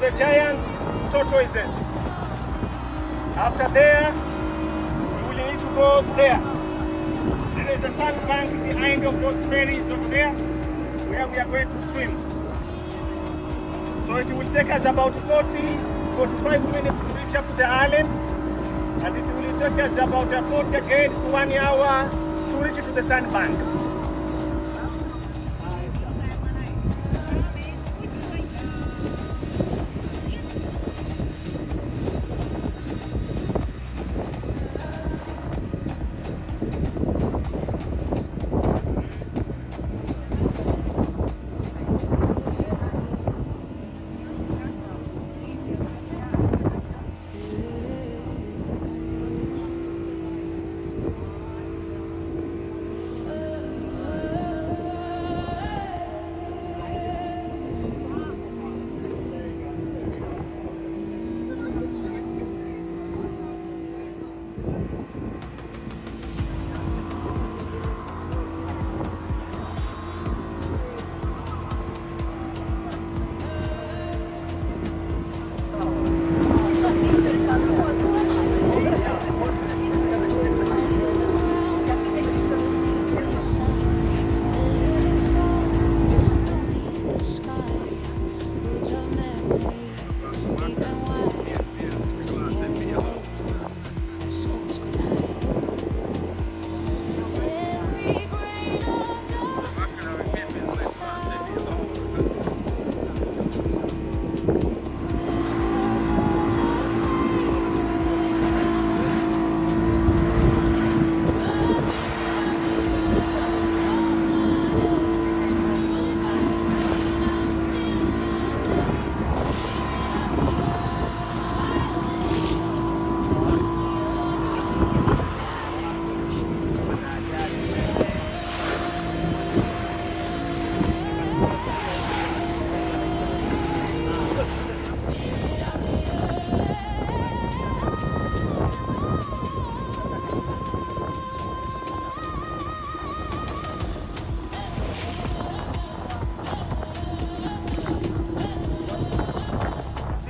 the giant tortoises. After there, you will need to go there. There is a sandbank behind of those ferries over there where we are going to swim. So it will take us about 45 minutes to reach up to the island, and it will take us about 40 again to 1 hour to reach to the sandbank.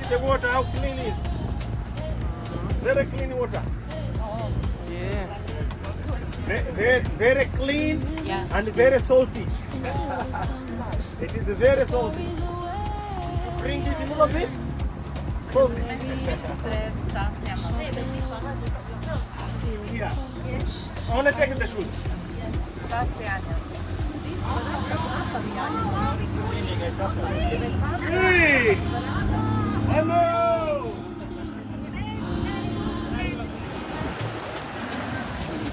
The water, how clean it is. Very clean water. Oh, yeah. Very clean, Yes. and very salty. It is very salty. Drink it a little bit. Salty. Yeah. I want to take the shoes. Hey! Hello!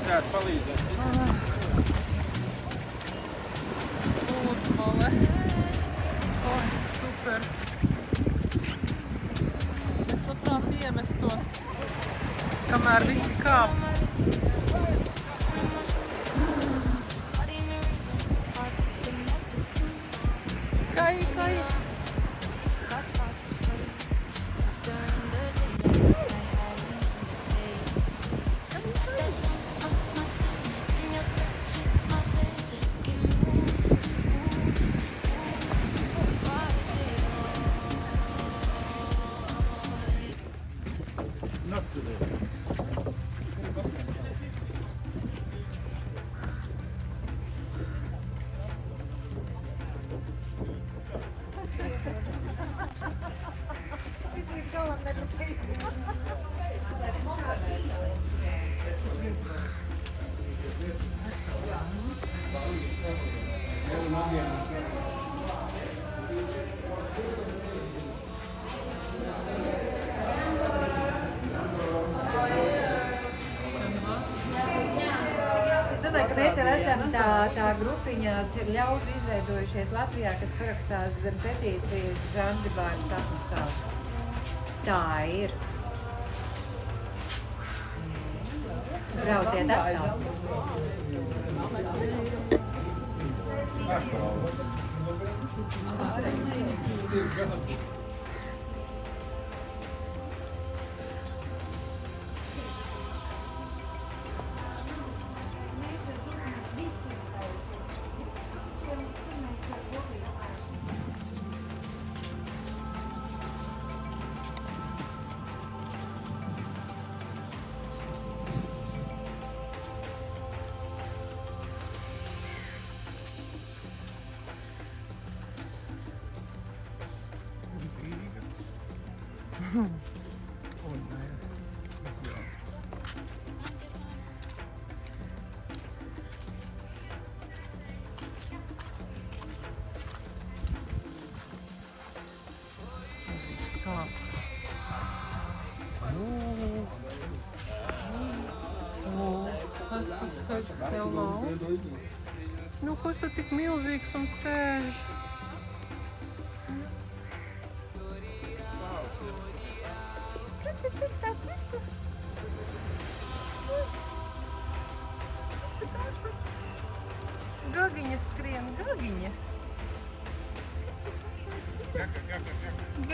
Так, полызи. Pludmale. Oi, super. Es labprāt iemestos, kamēr visi kāp. Kai. Not today. Domāju, ka mēs jau esam tā grupiņa ļaužu izveidojušies Latvijā, kas parakstās zem petīcijas Zanzibāras sapņu. Tā ir. Brauciet atkal. Un, nē. Skāp. Tas atskaits hello. Nu, kas tu tik milzīgs un sēž? Kas te tas tāds ir? Gagiņa skrien, gagiņa.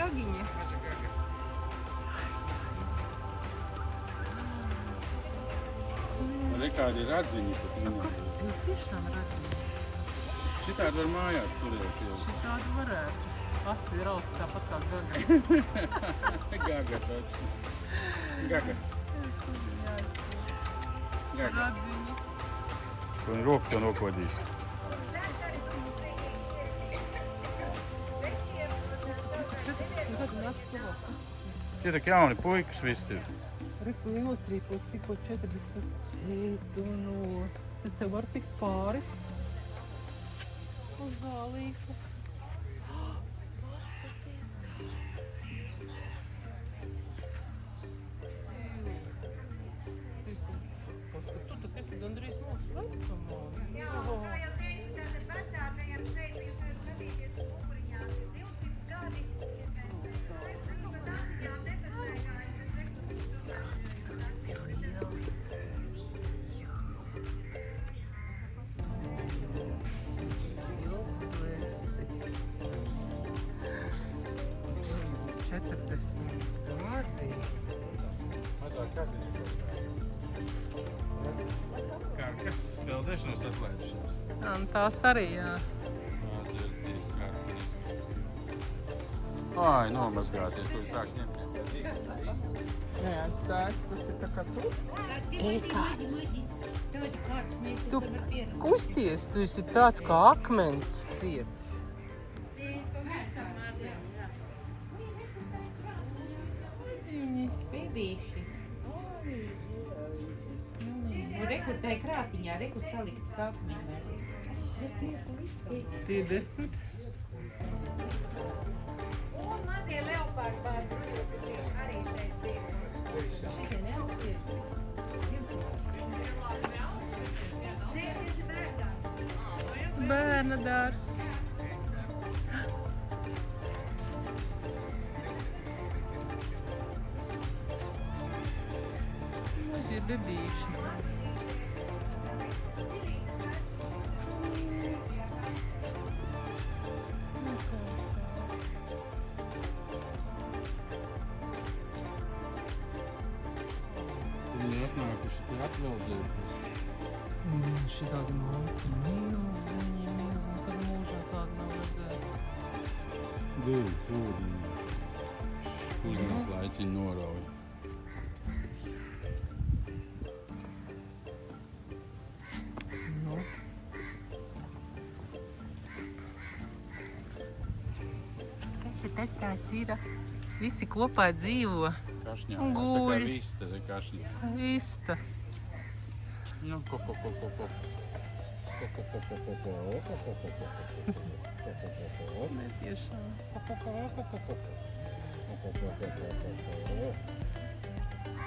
Gagiņa. Re, kādi ir radziņi pat Kas minēti. te tiešām radziņa? Šitādi var mājās turēt jau. Šitādi varētu. Asti ir raust tāpat kā gaga. Gaga taču. Gaga. Es uzņās. Gaga. Radziņi. Un roku to nokodīs. Tie tak jauni puikas visi ir. Reku iestrīpos tikko 40. Ētunos. Es tev varu tikt pāri. Uz zālīku. Paskat, tu tad esi gandrīz mūsu vecumā. Jā, kā jau teicu, tātad vecākajam šeit jūs varat skatīties upuriņā 200 gadi. Liels tu esi. 40 gadi. Mazāk kaziņi. Kā, kas spēldēšanos atlaidušās? Un tās arī, jā. Dzirdies, kā Ai, nomazgāties, tu sāks ņemt. Nē, sēdz, tas ir tā kā tu. Ej, kāds. Tu kusties, tu esi tāds kā akmens ciets. Bībīši. Rekur tai krātiņā, rekur salikt kāpmiņā. 20. Un mazie leopārdi pār bruņupiecieši arī šeit dzīvo. Šitie neaugsties. Nē, tas ir bērnās. Bērna dārs. Mazie bebīši. Viņi atnākuši te atveldzēties. Šitādi monstri milziņi, nekad mūžā tādu nav redzēju. Divi pūdiņi. Uznās laiciņu norauj. Nu. Kas te tas tāds ir? Visi kopā dzīvo. Kašņā. Un Tas tā kā guļ. vista, te kašņā. Vista. Nu, ko. Netiešām.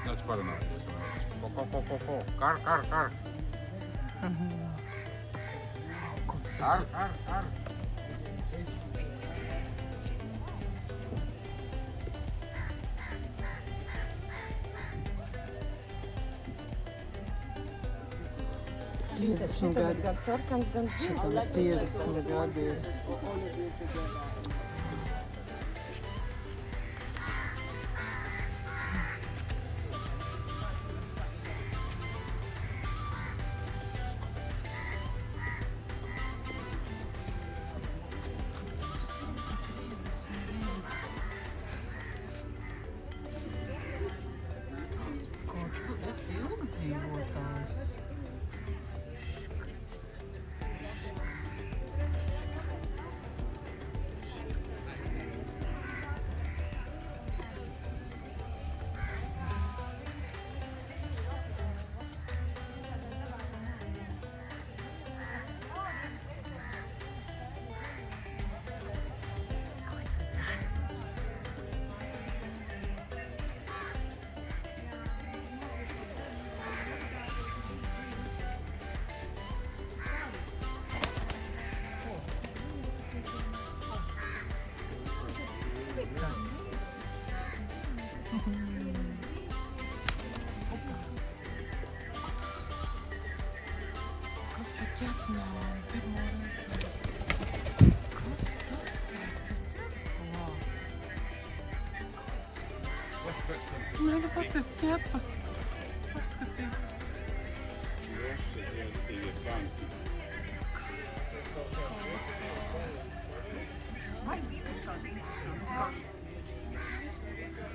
Nāc parunāties. Ko. Kar. Kaut kas Kar. Gan sarkans, gan šitam 50 gadi ir. Kaut tu esi ilgdzīvotājs. kāds. Kas pa ķetnām? Pirmo reizi tā. Kas tas tāds pa ķetnām? Nē, nu pasties ķepas. Paskaties.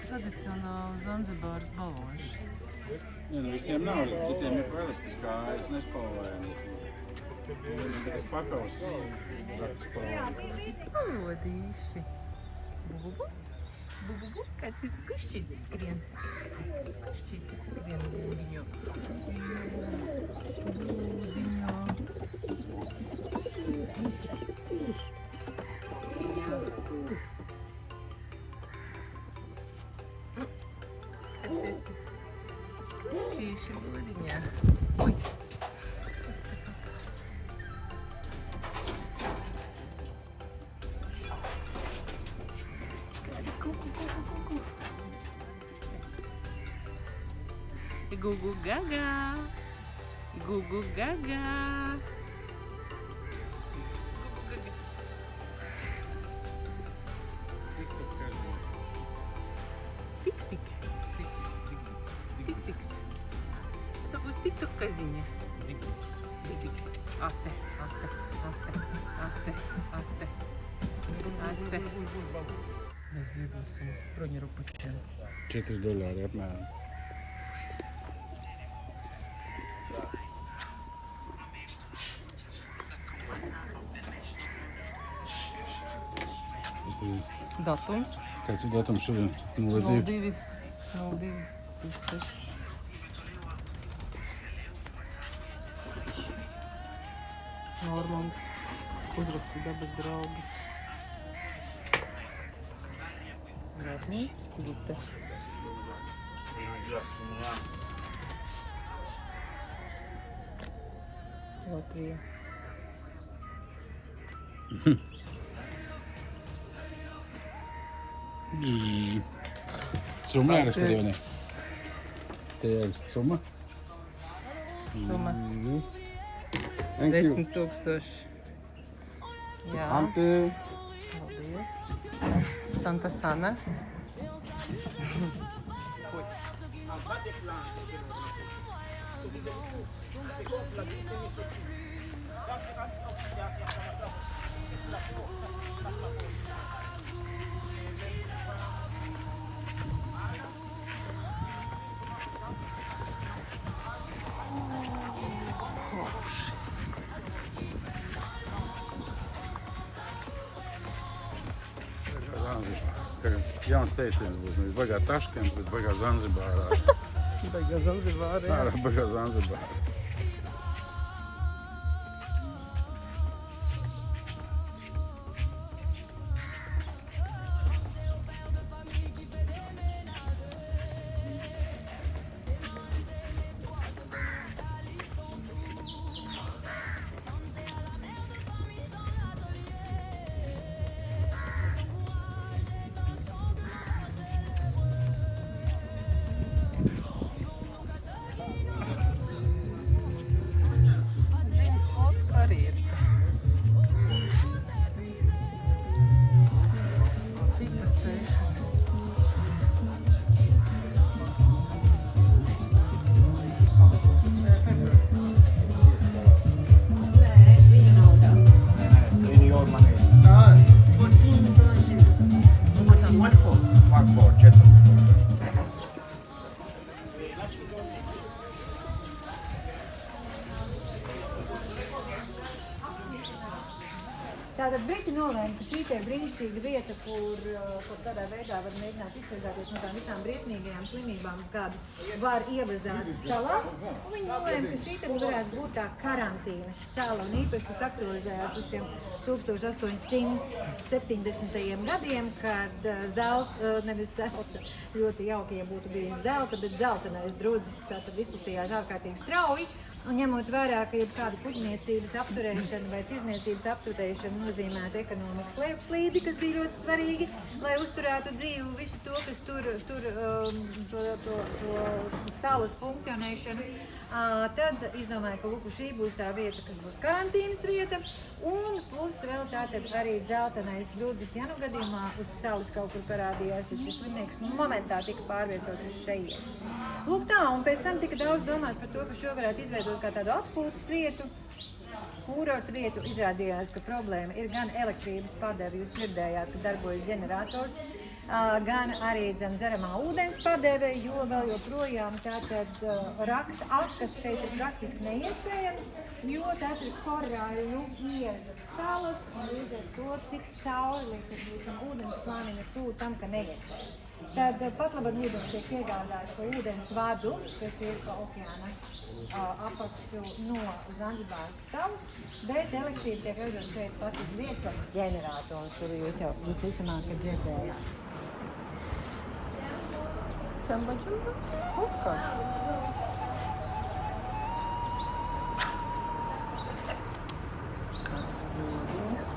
Tradicionāli Zanzibāras baloši. Jā, nu visiem nav, citiem ir parastas kājas, nespalvējas. Tas pakaus, spalvējas. Balodīši. Bubu. Bubu. Kāds tas kušķītis skrien. Kāds kušķītis skrien būdiņo. Būdiņo. Kušķīši būdiņā. Uj. Gugu gaga. Gugu gaga. Tik-tik. Tik-tiks. Tā būs tiktok kaziņa. Aste. Mēs ziedosim broņurupučiem. $4 apmēram. Datums. Kāds ir datums šodien? 02. 02. Normans uzraksta dabas draugi. Gārnīts, Gute. Latvija. Summa äärestä Jooni. Te äärestä summa? Summa. Thank you. 10,000. Jā. Ante. Paldies. Santa Sana. Jauns teiciens būs, nevis baigā Taškent, bet baigā Zanzibārā. Baigā Zanzibārā, jā. Baigā Zanzibārā. Tātad Briti nolēma, ka šī te brīnišķīga vieta, kur tādā veidā var mēģināt izsargāties no tām visām briesmīgajām slimībām, kādas var ievazāt salā. Un viņi nolēma, ka šī te varētu būt tā karantīnas sala, un īpaši tas aktualizējās uz šiem 1870. gadiem, kad ļoti jauki, ja būtu bijis zelta, bet zeltenais drudzis tātad izplatījās ārkārtīgi strauji. Un ņemot vērā, ka jebkāda kuģniecības apturēšana vai tirdzniecības apturēšana nozīmētu ekonomikas lejupslīdi, kas bija ļoti svarīgi, lai uzturētu dzīvu visu to, kas tur to salas funkcionēšanu, tad izdomāju, ka lūk, šī būs tā vieta, kas būs karantīnas vieta, un plus vēl tātad arī dzeltenais ļudzis, ja nu gadījumā uz salas kaut kur parādījās, tad šis slimnieks momentā tika pārvietots uz šejienu. Lūk tā, un pēc tam tika daudz domāts par to, ka šo varētu izveidot kā tādu atpūtas vietu, kūrortu vietu. Izrādījās, ka problēma ir gan elektrības padeve, jūs dzirdējāt, ka darbojas ģenerators, gan arī dzeramā ūdens padeve, jo vēl joprojām tātad rakt akas šeit ir praktiski neiespējams, jo tas ir korāļu ielas salas, un līdz ar to tik cauri līdz ūdens slānim ir tuvu tam, ka neiespējams. Tad patlabad ūdens tiek iegādāts pa ūdens vadu, kas ir pa okeāna apakšu no Zanzibāras salas, bet elektrība tiek ražot šeit pat uz vietas ar ģeneratoru, kuru jūs jau visticamāk dzirdējāt. Čamba. Kāds būdījums.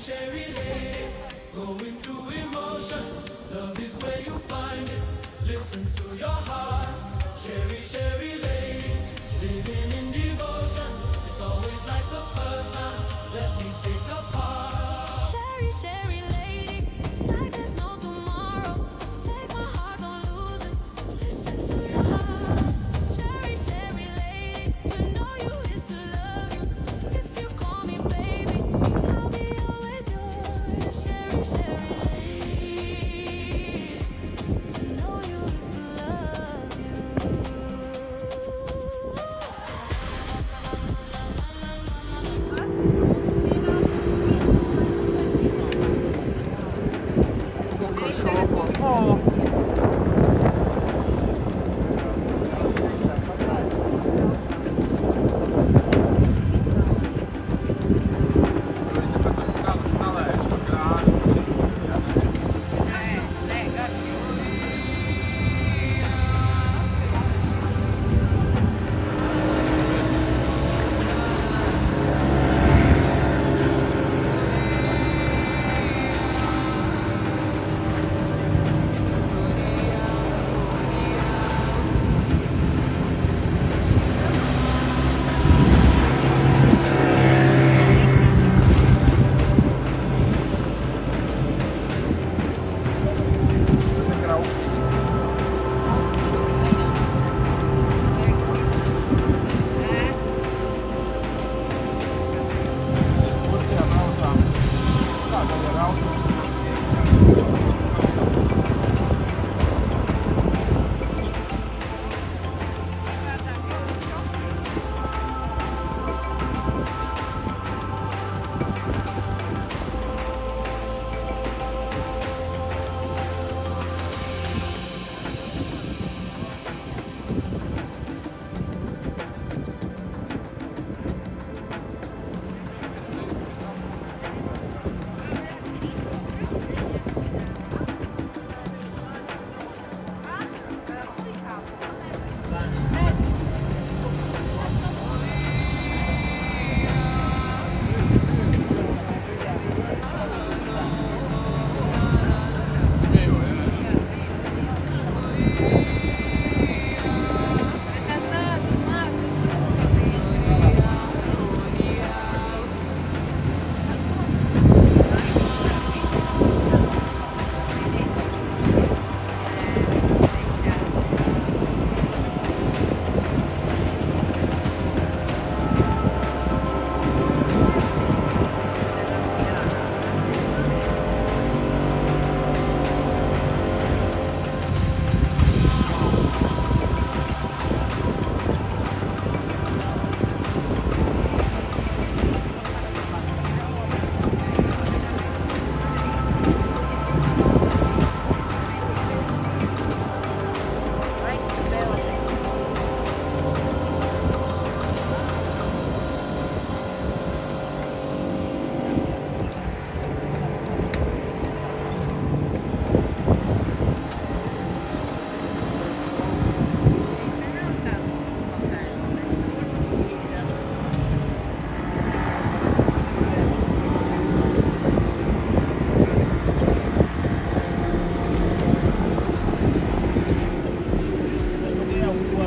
Cherry lady, going through emotion. Love is where you find it. Listen to your heart. Cherry lady, living in devotion. It's always like the first time. Let me take a part. Cherry lady, like there's no tomorrow. Take my heart, don't lose it. Listen to your heart.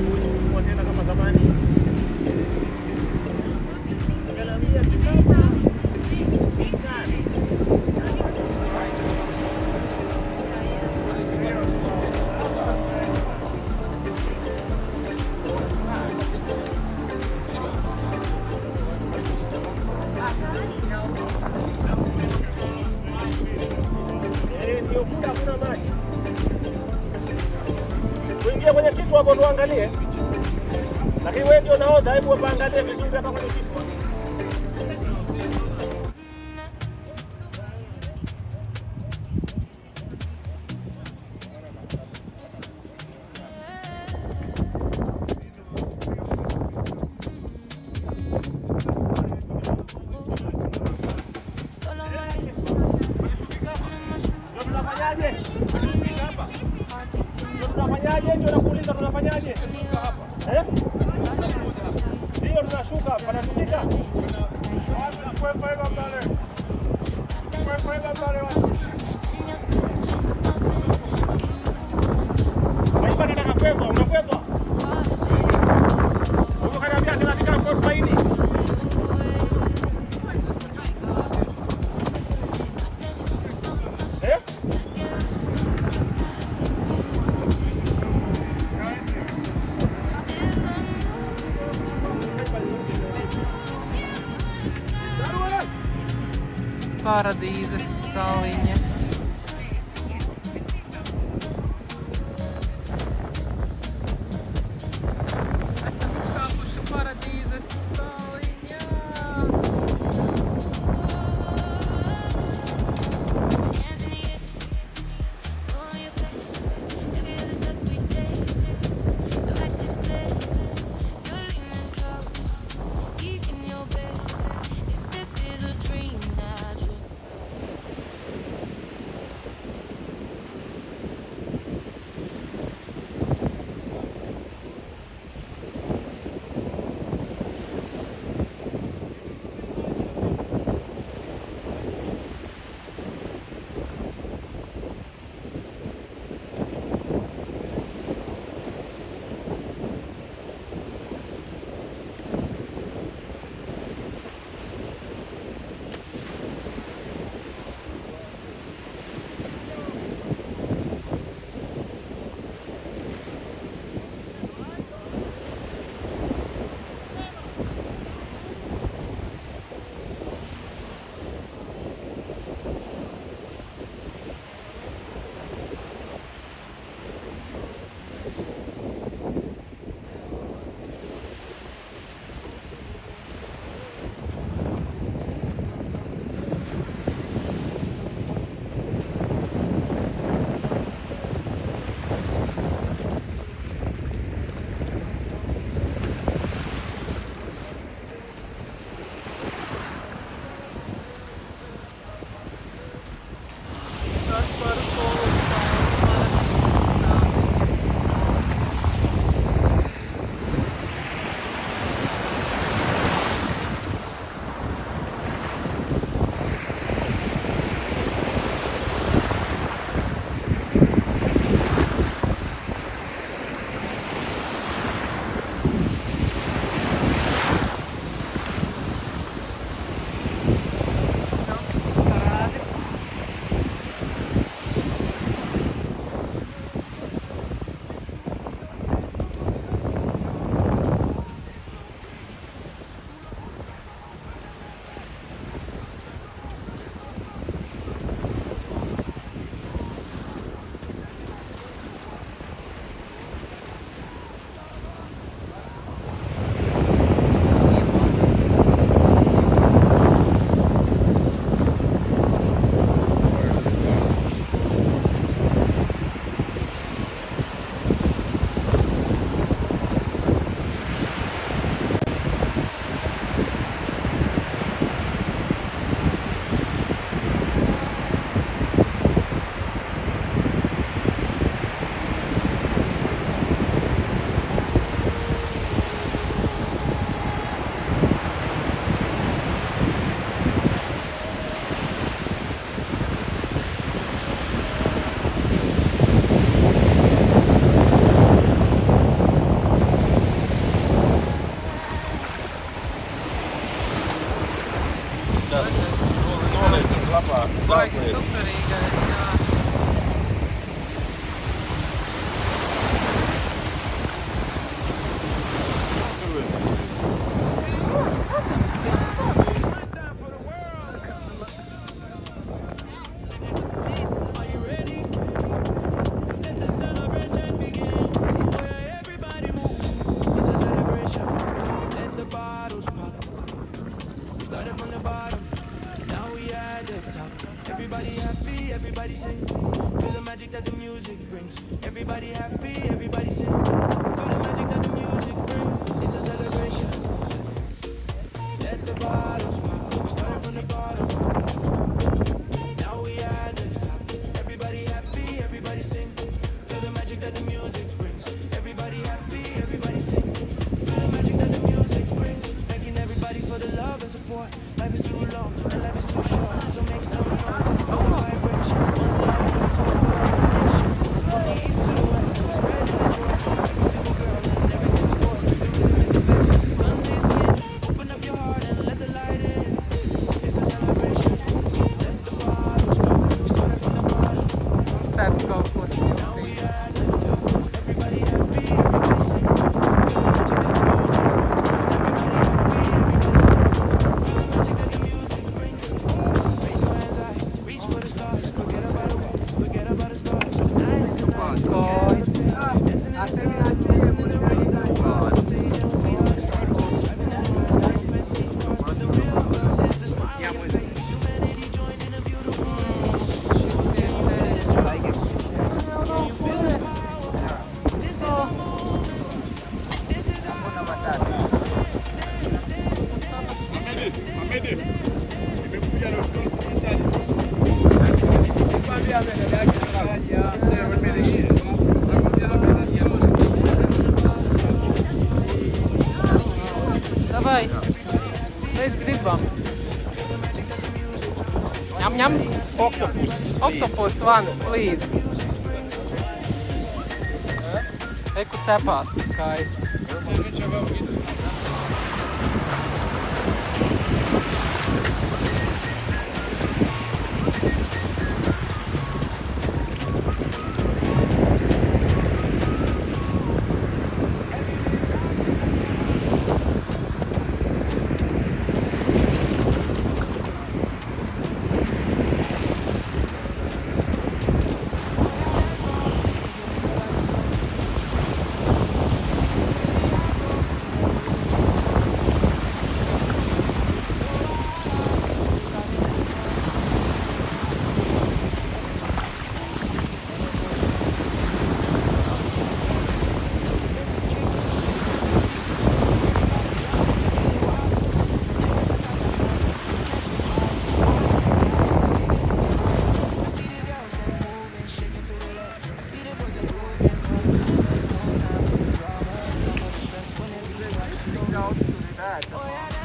sababu huwezi kununua tena kama zamani. Nikamwambia kitambo. Ndio kule hakuna maji. Kuingia kwenye kitu hapo ndo angalie. Lakini wewe ndio nahodha, hebu waangalie vizuri hapa kwenye kitu. Tunafanyaje? Tunafanyaje? Ndio nakuuliza tunafanyaje? Tunashuka hapa. Ndio tunashuka, panatumika. Kwa faida pale. Kwa faida pale. Haipa nataka kwenda, unakwenda. Huko kaniambia tunafika Fort Paini. Paradīzes saliņa. Esam izkāpuši Paradīzes saliņā. everybody sing. Feel the magic that the music brings. Everybody happy, everybody sing. Feel the magic that the music brings. It's a celebration. Let the bottles pop. We started from the bottom. Now we at the top. Everybody happy, everybody sing. Feel the magic that the music brings. Everybody happy, everybody sing. Feel the magic that the music brings. Thanking everybody for the love and support. Life is too long and life is too short. So make some noise if you feel the vibration. One love, one soul for the whole nation. From the east to the west, we're spreading the joy. Every single girl and every single boy. The rhythm is infectious, it's under your skin. Open up your heart and let the light in. It's a celebration. Let the bottles pop. We started from the bottom. Cer kaut ko sūtīs. Everybody happy, everybody sing. Feel the magic that the music brings. Everybody happy, everybody sing. Feel the magic that the music brings. Raise your hands high, reach for the stars. Forget about the walls, forget about the scars. Tonight is the night. Kojas. Dancing in the sun, dancing in the rain. On the stage and we are the stars. Driving that fast, like fancy cars. But the real world is the smile on your face. Humanity joined in a beautiful race. Can you feel it? This is our moment. This is our Ahmet, Ahmet. Davai. Mēs gribam. Ņem, ņem. Octopus one, please. Eku cepās skaisti.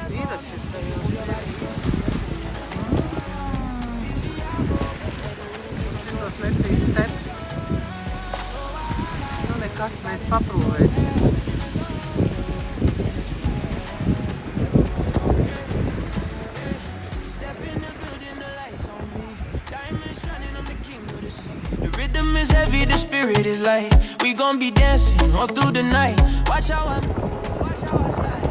Vīraši tajos. Šitos nesīs cept. Nu nekas, mēs paprūvēsim. The rhythm is heavy, the spirit is light. We gon' be dancing all through the night. Watch how I move, watch how I slide.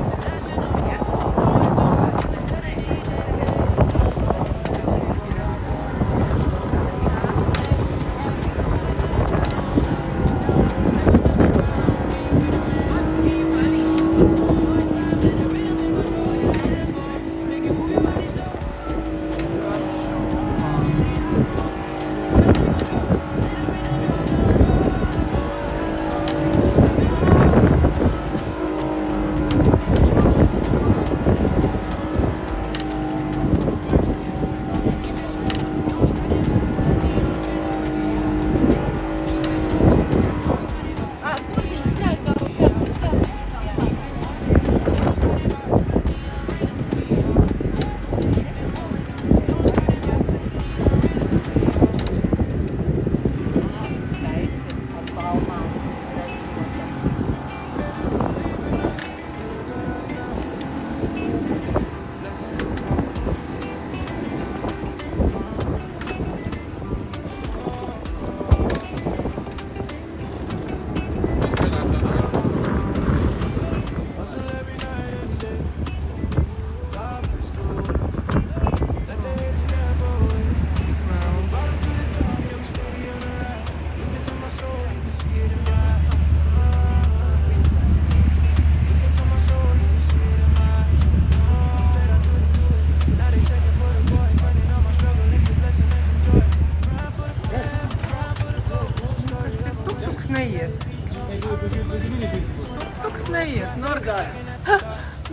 neiet.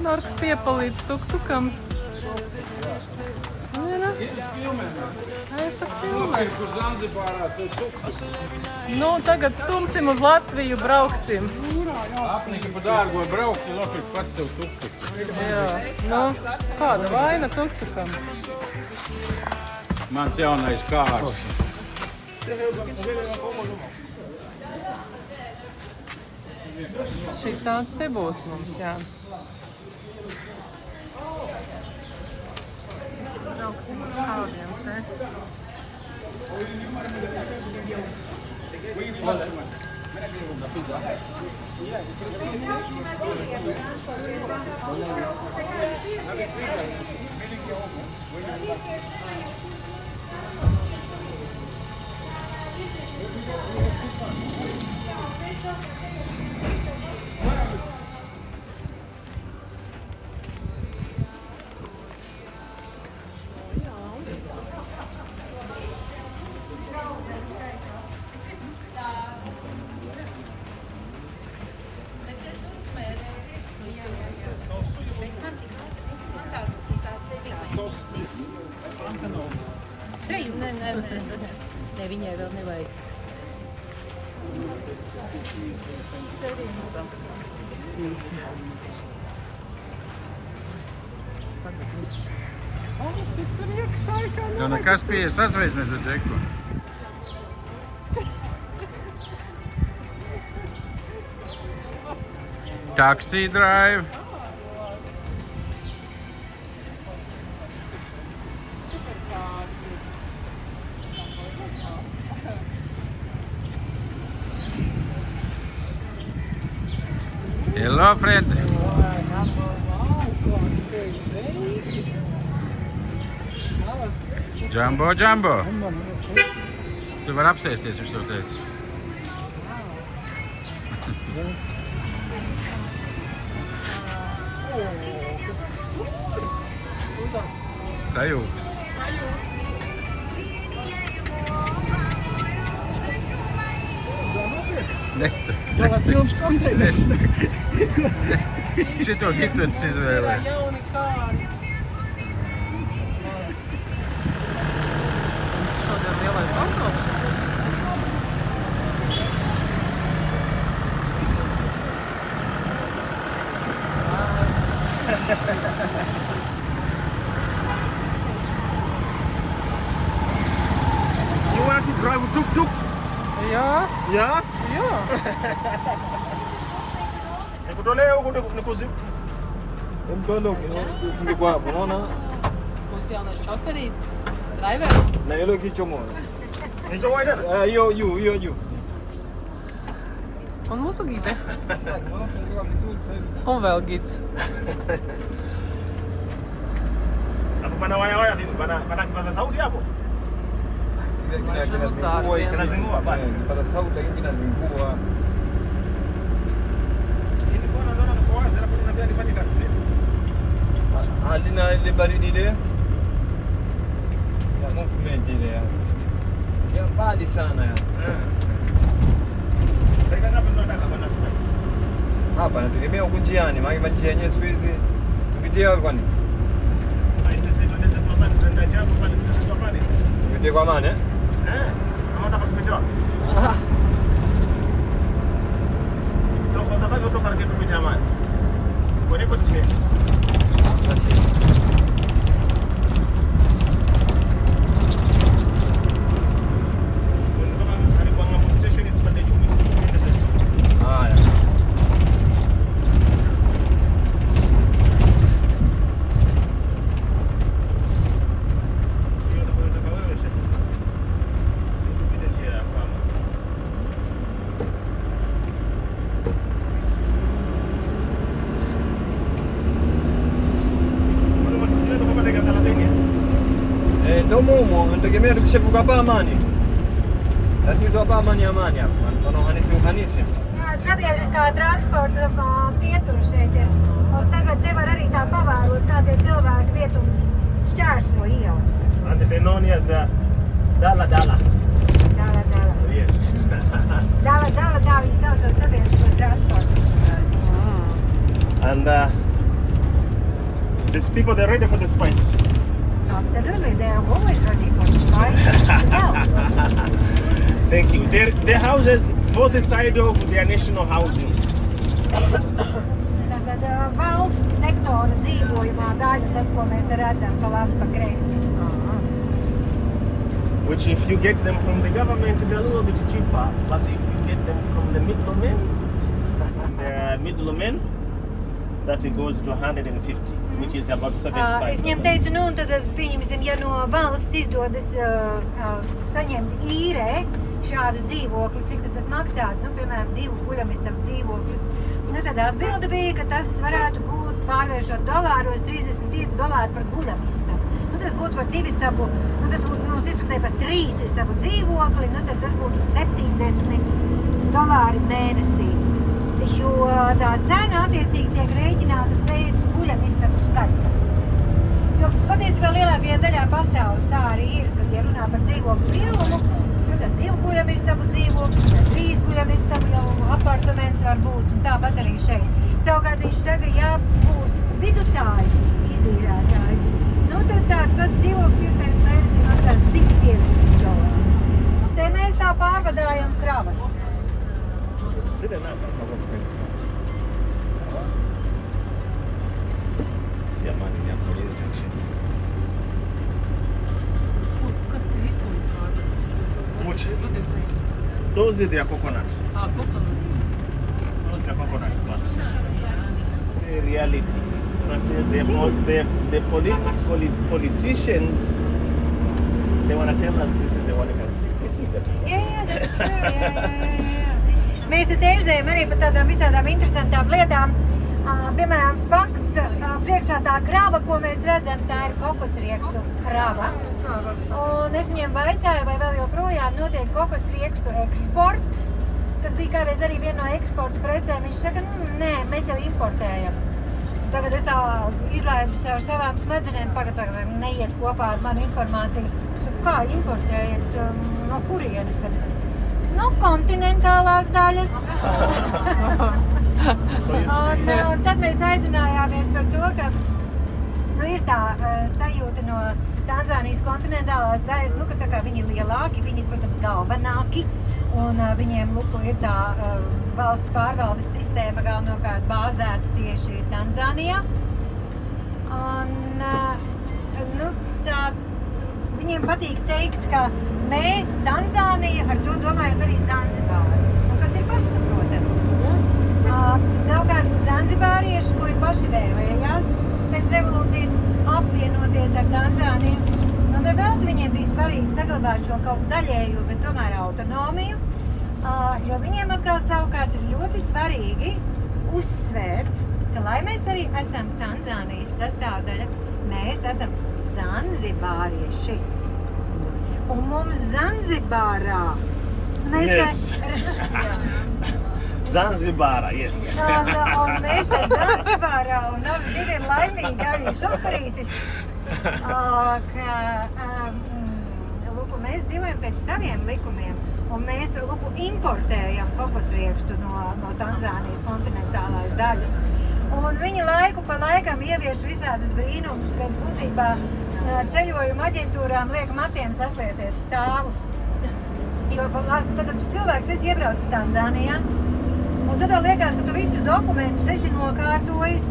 Norks piepalīdz tuktukam. Es tā filmēju. Kur Zanzibārā sev tuktu. Nu, tagad stumsim uz Latviju, brauksim. Apnika pa dārgo braukt un nopirkt pats sev tuktu. Jā, nu, kāda vaina tuktukam? Mans jaunais kārs. Šī tāds te būs mums, jā. Brauksim ar šādiem te. Nē, viņai vēl nevajag. Tev nekas pie sasveicinies ar Džeku. Taxi drive. Hello, friend. Jumbo, Jumbo. Tu vari apsēsties, viņš to teica. Sajūgs. Films konteineris. Šito Gitvecs izvēlē. Jauni kāri. Šodien lielais autobus. You want to drive a tuk-tuk? Jā, Yeah? jā. Nikutolea huko nikuzi. Mtoloke, ufunge kwapo, unaona? Būs jaunais šoferīts. Driver. Na hilo kichomoa. Nicho waida. Hiyo juu. Un mūsu gide. Un vēl gids. Hapo pana waya hivi, pana kipaza sauti hapo. Kinazingua basi. Kipaza sauti lakini kinazingua. Ili bwana naona niko wazi alafu unaniambia nifanye kazi leo. Halina ile baridi ile. Ya movement ile ya. Ya mbali sana ya. Sasa hapa tunataka kwenda Spice. Hapa nategemea huko njiani, maana njia yenyewe siku hizi tupitie wapi kwani? Spice sisi tunaweza tupande tuenda jambo pale tutatoka pale. Tupitie kwa maana Naona kwa kupitia wapi? Toka kitu kupitia maji. Kwa nini tusiende? Haya. Ndio mumo, nategemea tukishavuka hapa Amani. Tatizo hapa Amani hapa. Uhanisi. Sabiedriskā transporta pietura šeit ir. Un tagad te var arī tā pavērot, kā tie cilvēki vietums šķērso ielas. And they known as Dala. Dala. Yes. Dala, tā viņi sauc tos sabiedriskos transportus. And these people, they're ready for the spice. Absolutely, they are always ready for the spice. What else? Thank you. Their houses, both side of their national housing. Tad valsts sektora dzīvojumā daļa, tas, ko mēs te redzam pa labi, pa kreisi. Which if you get them from the government, they're a little bit cheaper. But if you get them from the middlemen, that it goes to 150, which is about 75. Es viņam teicu, nu, un tad, pieņemsim, ja no valsts izdodas saņemt īrē šādu dzīvokli, cik tad tas maksātu, nu, piemēram, 2 guļamistabu dzīvoklis. Nu, tad atbilde bija, ka tas varētu būt pārvēršot dolāros $35 par guļamistabu. Nu, tas būtu par 2 istabu, nu, tas būtu mums izpratē par 3 istabu dzīvokli, nu, tad tas būtu $70 mēnesī. Jo tā cena attiecīgi tiek rēķināta pēc guļamistabu skaita. Jo patiesībā lielākajā daļā pasaules tā arī ir, kad, ja runā par dzīvokļu lielumu, nu, tad 2 guļamistabu dzīvoklis, 3 guļamistabu jau apartaments var būt, un tāpat arī šeit. Savukārt viņš saka, ja būs vidutājs izīrētājs, nu, tad tāds pats dzīvoklis iespējams mēnesī maksās $150. Te mēs tā pārvadājam kravas. Kas te ir? Which? Those are their coconut. Coconut. Those are coconut clusters. The reality. But the politicians, they want to tell us this is a one country. This is it. Jā, that's true. Jā. Mēs te tērzējam arī par tādām visādām interesantām lietām. Piemēram, fakts, priekšā tā krava, ko mēs redzam, tā ir kokosriekstu krava. Un es viņiem vaicāju, vai vēl joprojām notiek kokosriekstu eksports. Tas bija kādreiz arī viena no eksporta precēm. Viņš saka, nē, mēs jau importējam. Tagad es tā izlaidu caur savām smadzenēm, tagad neiet kopā ar manu informāciju. Es saku, kā importējat, no kurienes tad? No kontinentālās daļas. Un tad mēs aizrunājāmies par to, ka nu, ir tā sajūta no Tanzānijas kontinentālās daļas, nu, ka tā kā viņi ir lielāki, viņi ir, protams, galvenāki, un viņiem, luku, ir tā valsts pārvaldes sistēma galvenokārt bāzēta tieši Tanzānijā. Un, nu, tā, viņiem patīk teikt, ka mēs, Tanzānija, ar to domājam arī Zanzibāru, kas ir pašsaprotami. Savukārt zanzibārieši, kuri paši vēlējās pēc revolūcijas apvienoties ar Tanzāniju, nu, vēl viņiem bija svarīgi saglabāt šo kaut daļēju, bet tomēr autonomiju, jo viņiem atkal savukārt ir ļoti svarīgi uzsvērt, ka, lai mēs arī esam Tanzānijas sastāvdaļa, mēs esam zanzibārieši. Un mums Zanzibārā Yes. Zanzibara, yes. Un mēs te Zanzibārā, un divi ir laimīgi arī šokarītis, ka mēs dzīvojam pēc saviem likumiem, un mēs importējam kokosriekstu no Tanzānijas kontinentālās daļas. Un viņi laiku pa laikam ievieš visādus brīnumus, kas būtībā ceļojuma aģentūrām liek matiem saslieties stāvus. Jo tad tu cilvēks esi iebraucis Tanzānijā, un tad tev liekas, ka tu visus dokumentus esi nokārtojis,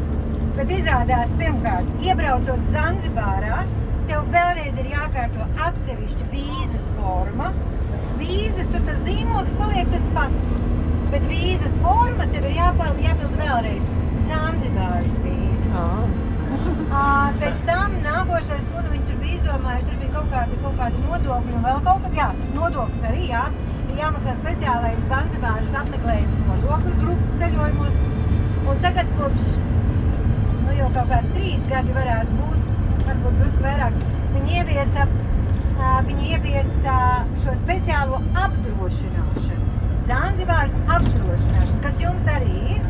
bet izrādās pirmkārt, iebraucot Zanzibārā, tev vēlreiz ir jākārto atsevišķa vīzas forma. Vīzas, tur tas zīmogs paliek tas pats, bet vīzas forma tev ir jāpild vēlreiz Zanzibāras vīza. Pēc tam nākošais, ko viņi tur bija izdomājuši, tur bija kaut kādi nodokļi un vēl kaut kad, nodoklis arī, ir jāmaksā speciālais Zanzibāras apmeklējuma nodoklis grupu ceļojumos. Un tagad kopš, jau kaut kādi 3 gadi varētu būt, varbūt drusku vairāk, viņi ieviesa šo speciālo apdrošināšanu. Zanzibāras apdrošināšana, kas jums arī ir,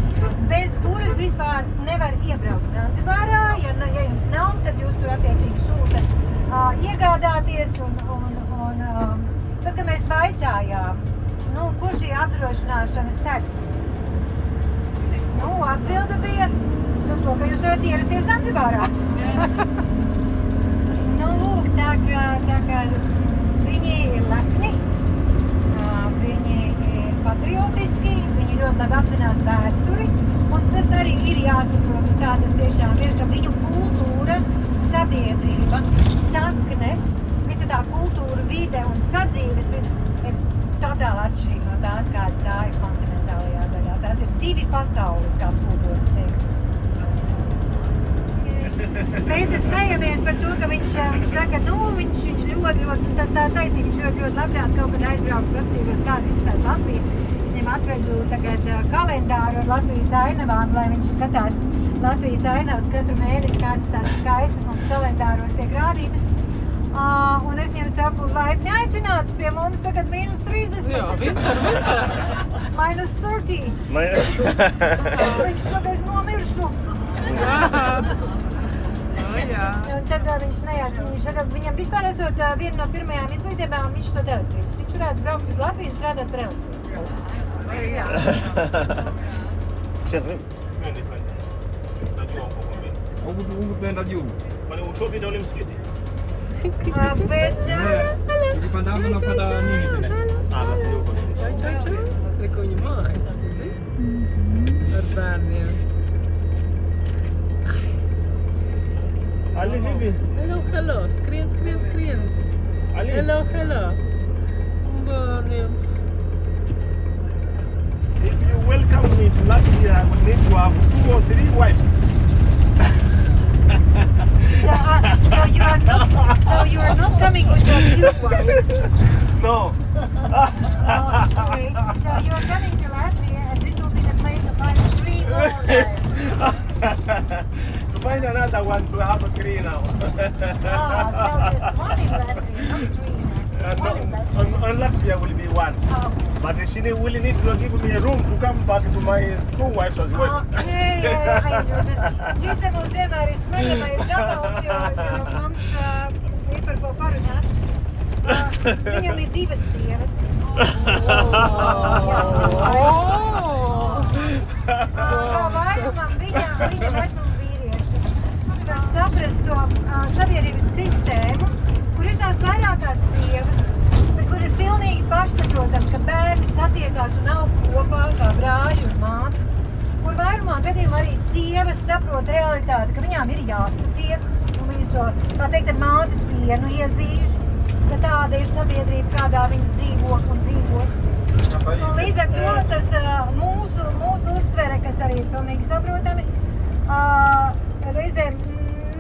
bez kuras vispār nevar iebraukt Zanzibārā. Ja jums nav, tad jūs tur attiecīgi sūta iegādāties. Un tad, kad mēs vaicājām, kur šī apdrošināšana sedz, atbilde bija, to, ka jūs varat ierasties Zanzibārā. Nu, lūk, tā kā viņi ir lepni, viņi ir patriotiski, viņi ļoti labi apzinās vēsturi, un tas arī ir jāsaprot, un tā tas tiešām ir, ka viņu kultūra, sabiedrība, saknes, visa tā kultūra vide un sadzīves vide ir totāli atšķirīga no tās, kāda tā ir kontinentālajā daļā. Tās ir divi pasaules, kā Plūdonis teikt. Mēs te smejamies par to, ka viņš saka, nu, viņš ļoti, tas tā taisnība, viņš ļoti labprāt kaut kad aizbraukt, paskatījos, kāda izskatās Latvija. Es viņam atvedu tagad kalendāru ar Latvijas ainavām, lai viņš skatās Latvijas ainavas katru mēnesi, kādas tās skaistas mums kalendāros tiek rādītas. Un es viņam saku, laipni aicināts pie mums tagad -30. Jā, winter. -30. Viņš saka, es nomiršu. Jā. Un tad viņš smējās, viņš saka, viņam vispār esot viena no pirmajām izglītībām, viņš esot elektrītis. Viņš varētu braukt uz Latviju un strādāt par elektrību. Jā. Onko benda juu? Wale ushobi na ule msikiti. Bet, Ukipanda hapo unapata nini tena? Basi ni huko. Neko viņa mājas, redzi? Ar bērniem. Ali vipi? Hello, skrien. Ali. Hello. Bārniem. If you welcome me to Latvia, I will need to have 2 or 3 wives. so you are not coming with your 2 wives. No. Okay, so you are coming to Latvia and this will be the place to find 3 more wives. To find another one to have a 3 now. So just 1 in Latvia, not 3 in Latvia. 1 in Latvia. On Latvia will be 1. But she will need to give me a room to come back to my 2 wives as well. Okay, I understand. Šis te mums vienmēr ir smeļamais gabals, jo mums ir par ko parunāt. Viņam ir 2 sievas. Jā, 2 wives. Kā vairumam viņa vecuma vīrieši var saprast to sabiedrības sistēmu, kur ir tās vairākās sievas, bet kur ir pilnīgi pašsaprotam, ka bērni satiekās un aug kopā kā brāļi un māsas, kur vairumā gadījumā arī sievas saprot realitāti, ka viņām ir jāsatiek, un viņas to, kā teikt, ar mātes pienu iezīž, ka tāda ir sabiedrība, kādā viņas dzīvo un dzīvos. Un līdz ar to tas mūsu uztvere, kas arī ir pilnīgi saprotami, reizēm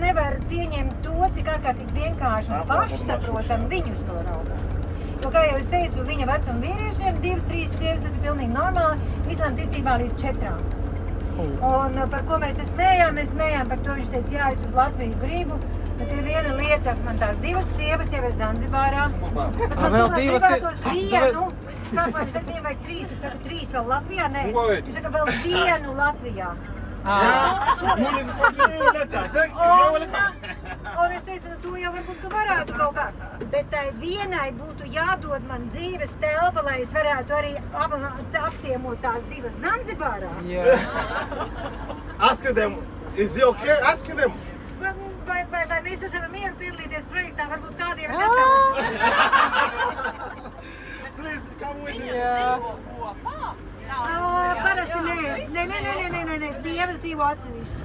nevar pieņemt to, cik ārkārtīgi vienkārši un pašsaprotami viņus to raugās. Jo, kā jau es teicu, viņa vecuma vīriešiem 2-3 sievas, tas ir pilnīgi normāli, islāma ticībā līdz 4. Un par ko mēs te smējām? Mēs smējām par to, viņš teica, jā, es uz Latviju gribu, bet ir viena lieta, man tās 2 sievas jau ir Zanzibārā, bet man tomēr gribētos vienu. Sākumā viņš teica, viņam vajag 3, es saku 3 vēl Latvijā, nē. Viņš saka, vēl 1 Latvijā. Un es teicu, nu to jau varbūt, ka varētu kaut kā, bet tai vienai būtu jādod man dzīves telpa, lai es varētu arī apciemot tās 2 Zanzibārā. Jā. Ask them, is it okay? Ask them. Vai mēs esam mieru piedalīties projektā, varbūt kādi ir gatavi? Please come with me. Parasti nē. Nē, sievas dzīvo atsevišķi.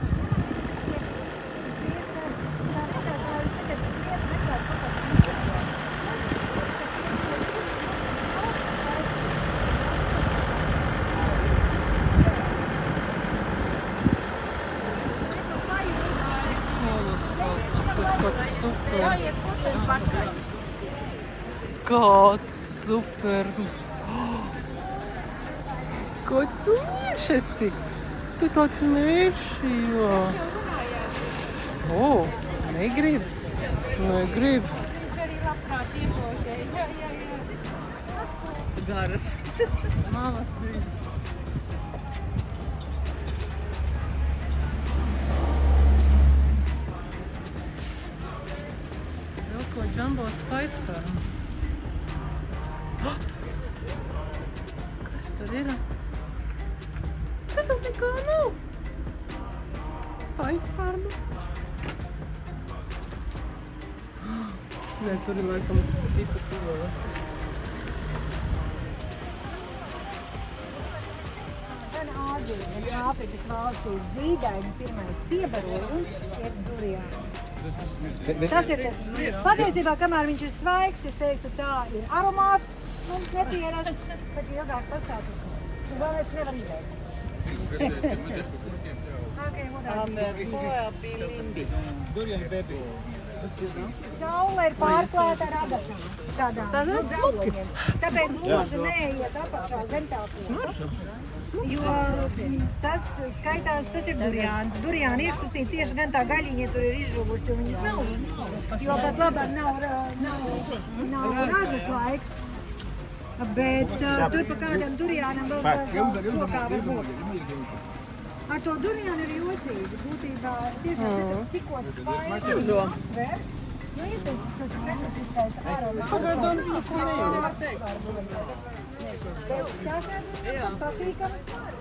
Kāds super! Kāds tu mīļš esi? Tu tāds mīļš, jā. O, negrib. Garas. Malacīts. Vēl ko Jumbo Spice Farm. Kas tur ir? Tur nekā nav. aizspardu. Nē, tur ir laikam tipa tuvo. Gan Āzija, gan Āfrikas valstīs zīdaini pirmais piebarojums ir durians. Tas ir tas, patiesībā, kamēr viņš ir svaigs, es teiktu, tā ir aromāts, mums nepierasts, bet ilgāk pastāv tas. Un vēl es nevaru izveikt. Okay, what are these? Saule ir pārklāta ar agatām. Tādām zāloņiem. Tāpēc lūdzu neiet apakšā zem tā plūka. Jo tas skaitās, tas ir duriāns. Duriāna iekšpusī tieši gan tā gaļiņa tur ir izžuvusi un viņas nav. Jo pat labāk nav ražas laiks. Bet tur pa kādam duriānam vēl kokā var būt. Ar to duriānu ir jocīgi. Būtībā tiešām tikko svaigs. Ver? Nu ir tas specifiskais aromāts. Pagaidām es neko nejūtu. Tā kā patīkams var.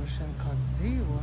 Šeit kāds dzīvo.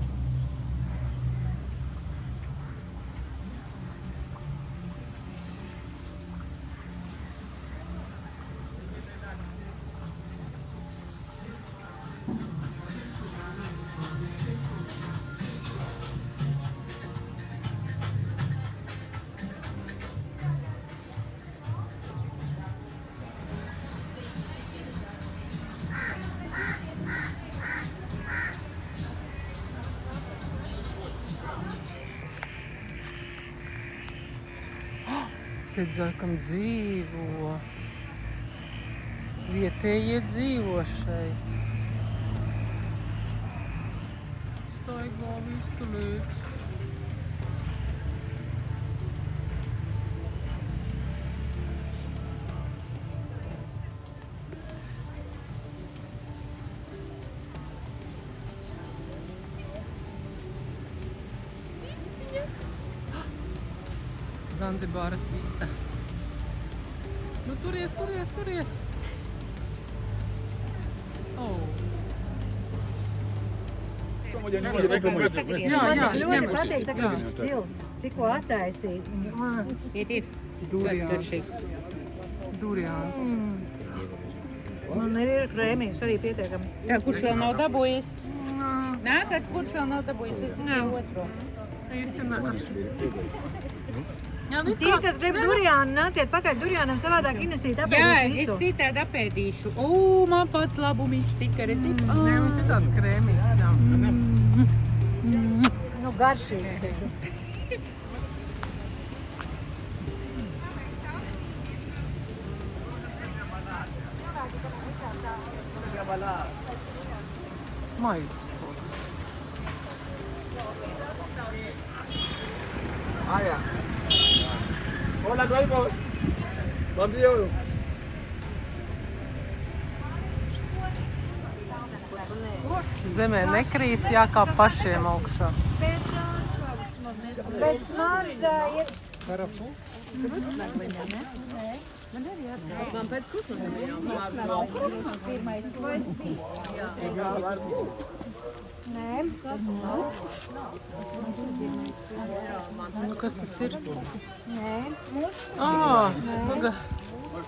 Te dzakam dzīvo. Vietējie dzīvo šeit. Staigā visu līdz. Zanzibāras vista. Nu, turies! Oh. Man tas ļoti patīk, tā kā viņš silts. Tikko attaisīts. Ir. Duriāns. Un ir krēmīgs arī pietiekami. Jā, kurš vēl nav dabūjis? Nākat, kurš vēl nav dabūjis? Es tikai otro. Īsti nē. Tie, kas grib duriānu, nāciet pakaļ duriānam, savādāk Inesīt apēdīs Jā, visu. es citādi apēdīšu. Man pats labumiņš tika redzīt. Nē, viņš ir tāds krēmīgs, jā. Nu, garšīgs taču. Maizes koks. Jā. Hola, Graibo. Bom dia. Zemē nekrīt, jākāp pašiem augšā. Bet smaržā ir... Man pēc Nē. Kas tas ir? Nē. Mūsu?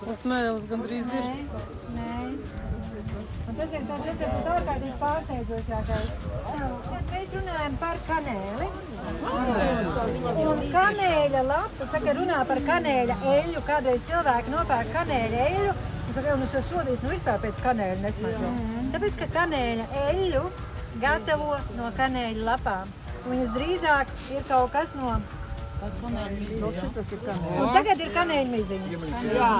Mums mēlis gandrīz ir. Nē. Un tas ir tas ārkārtīgi pārsteidzošākais. Mēs runājam par kanēli. Un kanēļa lapas, tā kā runā par kanēļa eļļu, kādreiz cilvēki nopērk kanēļa eļļu, un es esmu sodījis, nu vispār pēc kanēļa nesmaržo. Tāpēc, ka kanēļa eļļu gatavo no kanēļa lapām. Viņas drīzāk ir kaut kas no... Un tagad ir kanēļmiziņa. Jā.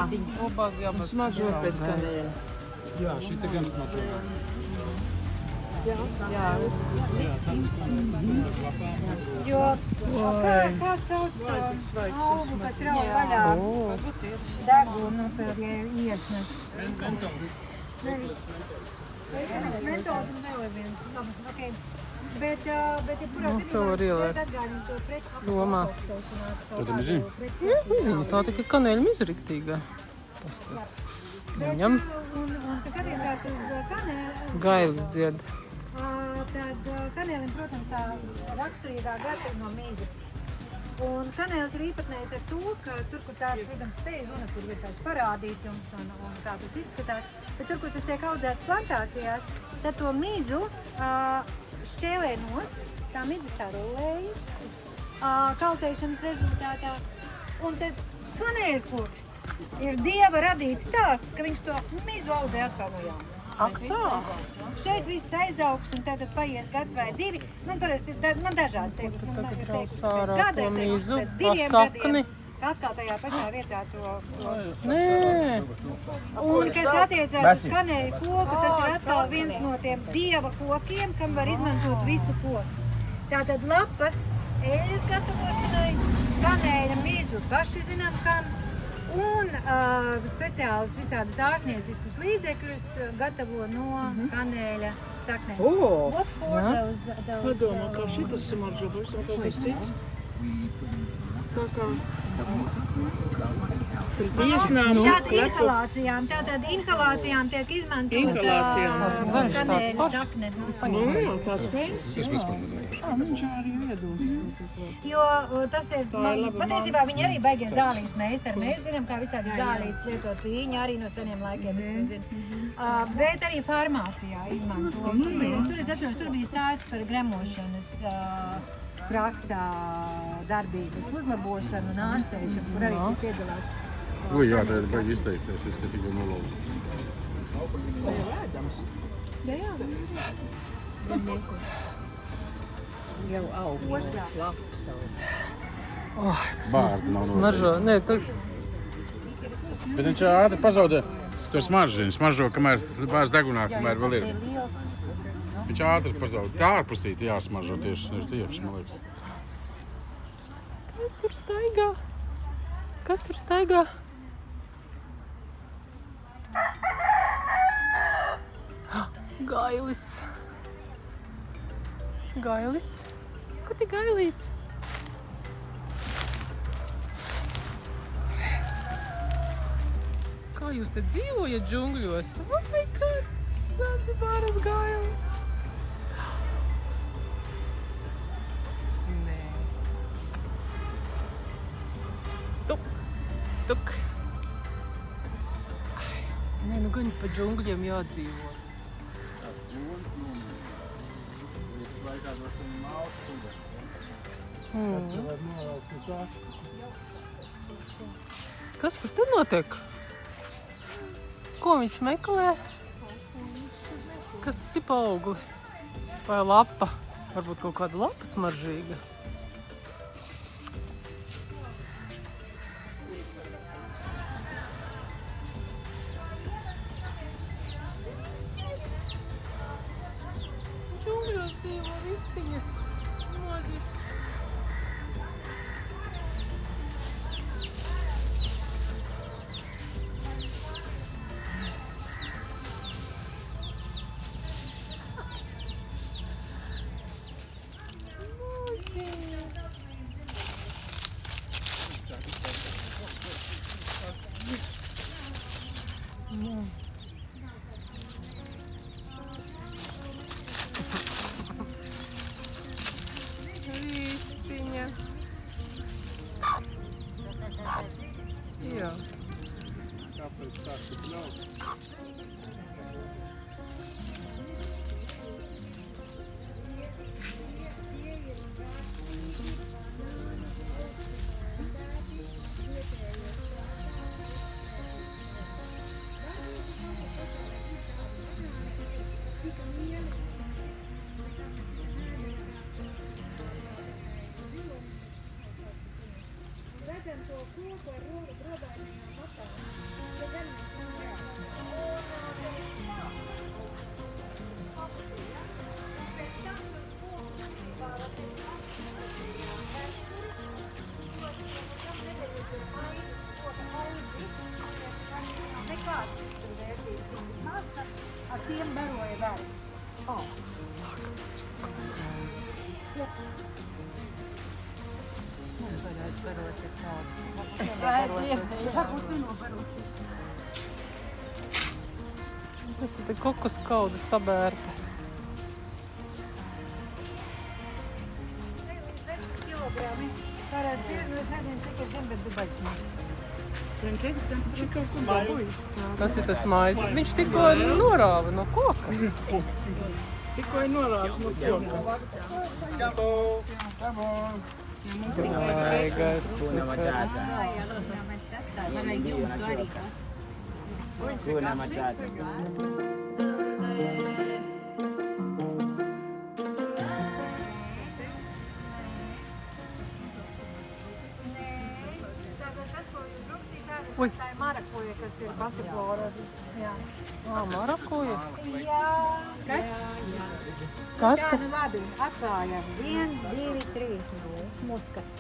Obās jābūt smaržo pēc kanēļa. Jā, šī te gan smaržo. Jā. Jo, kā sauc to augu, kas raud vaļā degunu pēc iesnes? Mentos un vēl ir viens. Okay. Bet jebkurā to var ielikt atgādina to pret somā. Tad nezinu. Nezinu, tā tikai kanēļa mizriktīga. Pastāst. Viņam Un kas attiecās uz kanēli, gailis dzied. tad kanēlim, protams, tā raksturīgā garša ir no mizas. Un kanēlis ir īpatnējs ar to, ka tur, kur tā, protams, te ir runa, kur vienkārši parādīt jums un kā tas izskatās, bet tur, kur tas tiek audzēts plantācijās, tad to mizu šķēlē nost, tā miza sarulējas kaltēšanas rezultātā. Un tas kanēļkoks ir Dieva radīts tāds, ka viņš to mizu audzē atkal no jauna. Ak tā! Šeit viss aizaugs un tad paies gads vai divi. Nu, parasti man dažādi teikti. Tu tagad brauc ārā to mizu, pa sakni. Atkal tajā pašā vietā to. Nē! Un kas attiecās uz kanēļu koku, tas ir atkal viens no tiem Dieva kokiem, kam var izmantot visu koku. Tātad lapas eļas gatavošanai, kanēļa mizu paši zinām kam, un speciālus visādus ārstnieciskus līdzekļus gatavo no kanēļa saknēm. What for those Padomā, kā šitas smaržo, pavisam kaut kas cits. Tā kā pret iesnām, Tātad inhalācijām tiek izmantot kanēļa sakne. Jā, tās fēns. Viņš arī iedos. Jo tas ir, patiesībā viņi arī baigi ir zālīšu meistari. Mēs zinām, kā visādi zālītes lietot vīņi arī no seniem laikiem, es to zinu. Bet arī farmācijā izmanto. Tur es atceros, tur bija stāsts par gremošanas traktā darbību, uzlabošanu un ārstēšanu, kur arī tik piedalās. Ui, jā, tā ir baigi izteikties, es te tikai nolauzu. Jā. Jau aug. Bārdi nav Smaržo, nē, tas Bet viņš ātri pazaudē to smaržu. Smaržo, kamēr bāz degunā, kamēr vēl ir. Viņš ātri pazaudē. Tā ārpusīti jāsmaržo tieši nevis iekšā, man liekas. Kas tur staigā? Kas tur staigā? Gailis. Gailis? Ko te gailīts? Kā jūs te dzīvojat džungļos? Vai kāds Zanzibāras gailis? Nē. Tuk, tuk. Ai, nē, nu gan pa džungļiem jādzīvo. Kas tur te notiek? Ko viņš meklē? Kas tas ir pa augli? Vai lapa? Varbūt kaut kāda lapa smaržīga. Džungļos dzīvo vistiņas. Mazi. Vistiņa. Jā. Kāpēc tā tik nav? taisam to koku ar robainajām matām. Te gan mēs nevarētu. Apsī, ja? Pēc tam šos kokus pārāk ir nekāds tur vērtības masa, ar tiem baroja vergus. Mums varētu barot ir tāds. Tas ir te kokus kaudze sabērta. Te līdz 10 kilogrami. Parasti ir, es nezinu, cik ir zem, bet Dubais smags. Tas ir tas mājas. Viņš tikko norāva no koka. Tikko ir norāvis no koka. Vaigas. Tā ir marakuja, kas ir basibora. Jā. Marakuja? Jā. Kas Jā, te? nu labi, atklājam. 1, 2, 3. Muskats.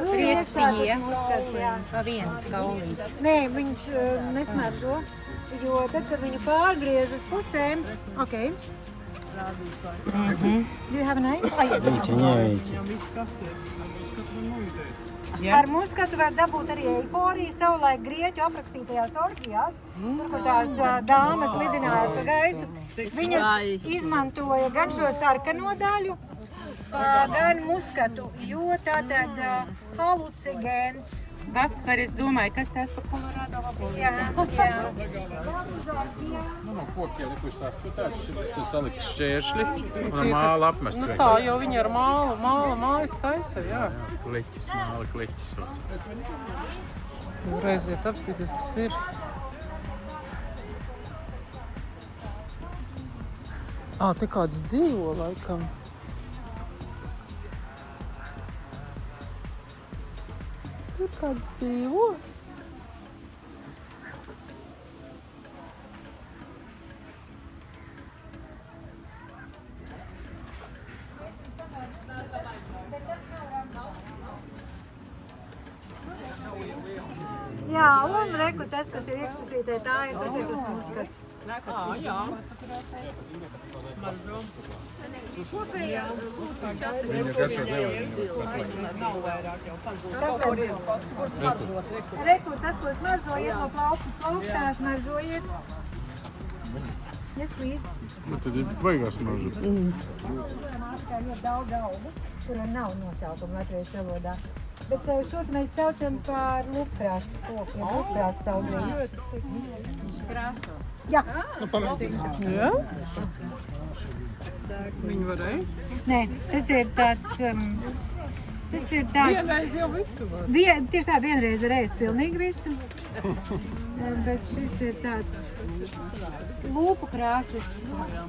Priekšie. Muskats, jā. Pa viens kaulīts. Nē, viņš nesmaržo, jo tad, kad viņu pārgriež uz pusēm, ok. Do you have a knife? Ar muskatu var dabūt arī eiforiju savulaik grieķu aprakstītajās orģijās, tur, kur tās dāmas lidinājās pa gaisu. Viņas izmantoja gan šo sarkano daļu, gan muskatu, jo tātad halucigēns. Vakar es domāju, kas tās pa Kolorādo vaboļu. Jā. No kokiem neko sastutēts, šis tur salikt šķēršļi un ar mālu apmest. Nu tā, jo viņi ar mājas taisa, jā. Kliķis, māla kliķis. Reiziet apstīties, kas te ir. Te kāds dzīvo, laikam. Tur kāds dzīvo. Jā, un reku tas, kas ir iekšpusītē, tas ir tas muskats. Jā. Smaržo. Viņa garšo dēļ. Nav vairāk jau pazūd. Reku, tas, ko smaržojiet no plaukstas plaukstā, smaržojiet. Yes, please. Bet tad ir baigās smaržu. Mākā ļoti daudz augu, kuriem nav nosaukuma latviešu valodā. Bet šo mēs saucam par lupkrāsas koku, lupkrāsas augļiem. Krāso. Jā. Jā? Viņu var ēst? Nē, tas ir tāds... Vienreiz jau visu var. Tieši tā, vienreiz var ēst pilnīgi visu. Bet šis ir tāds lūpu krāsas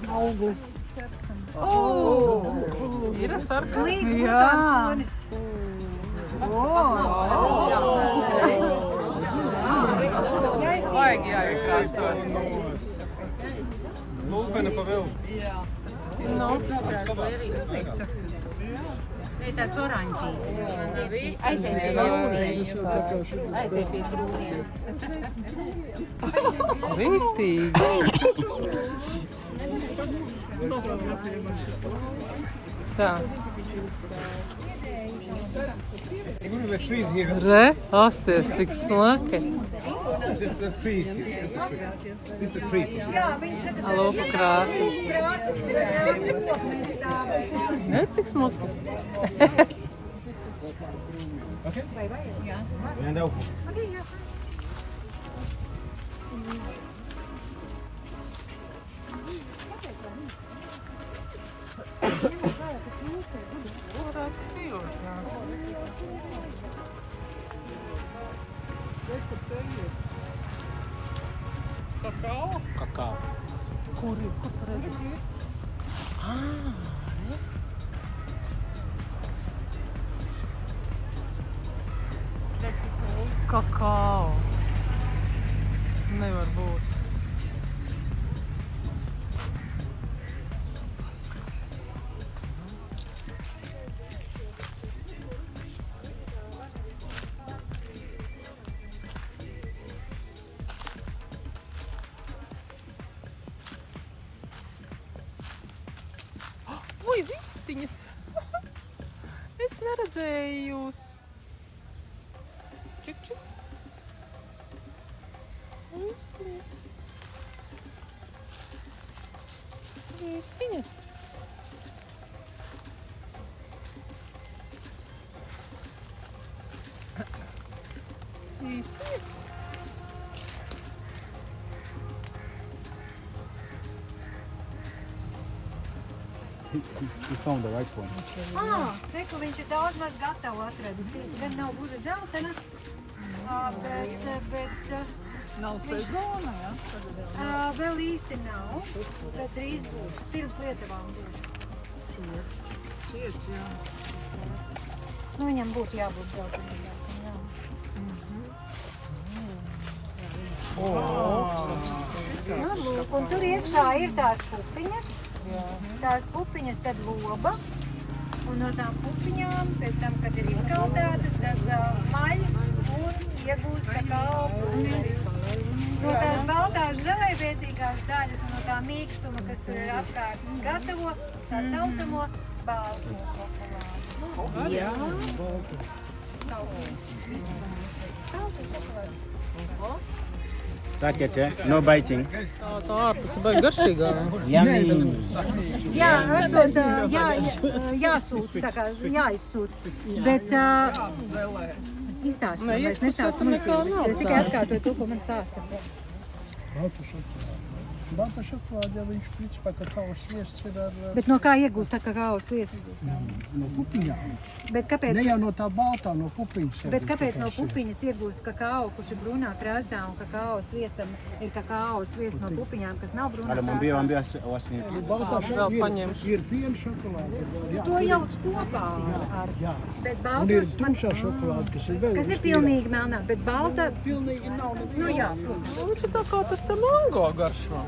auglis. Ir sarkans. Līdz lūpām. Vajag jāiekrāso. Lūpena pa vēl. Nē, tāds oranžīgs. Aiziet pie krūmiem. Aiziet pie krūmiem. Rītīgi. Tā. Re, asties, cik slaki. Lūpu krāsa. Ne, cik smuki. Varētu dzīvot, jā. Kakao. Kur tu redzi? kakao. Nevar būt. Paskaties. Ui, vistiņas! Es neredzēju jūs. Čik, čik. Vistiņas. Vistiņas. Vistiņas. You found the right one. Reku, viņš ir daudz maz gatavu atradis. Tieši gan nav gluži dzeltena, bet Nav sezona, ja? vēl īsti nav, bet drīz būs. Pirms Lietuvām būs. Šiet, jā. Nu, viņam būtu jābūt dzeltenīgākam, jā. Nu, lūk, un tur iekšā ir tās pupiņas. Tās pupiņas tad loba. Un no tām pupiņām, pēc tam, kad ir izkaldētas, tad maļ un iegūst kakao pulveri. No tās baltās želejvietīgās daļas un no tā mīkstuma, kas tur ir apkārt, gatavo tā saucamo balto šokolādi. Jā. Balto šokolādi. Suck it, no biting. Tā ārpuse baigi garšīgā. Yummy. Jā, esot jāsūc, tā kā jāizsūc, bet izstāstu, Nē, es nestāstu nekā muļķības, nav es tikai tā. atkārtoju to, ko man stāsta. Balta šokolāde. Balta šokolāde, ja viņš principā kakao sviests ir ar... Bet no kā iegūst tā kakao sviestu? No pupiņām. Bet kāpēc? Ne jau no tā baltā, no pupiņas. Bet kāpēc no pupiņas iegūst kakao, kurš ir brūnā krāsā, un kakao sviestam ir kakao sviests no pupiņām, kas nav brūnā krāsā? Baltā Vēl paņemšu. ir piena šokolāde. To jauc kopā ar... Jā. Bet Un balta... ir tumšā šokolāde, kas ir vēl... Kas ir pilnīgi melnā, bet balta... Pilnīgi nav. Nu jā. Viņš ir tā kā tas te mango garšo.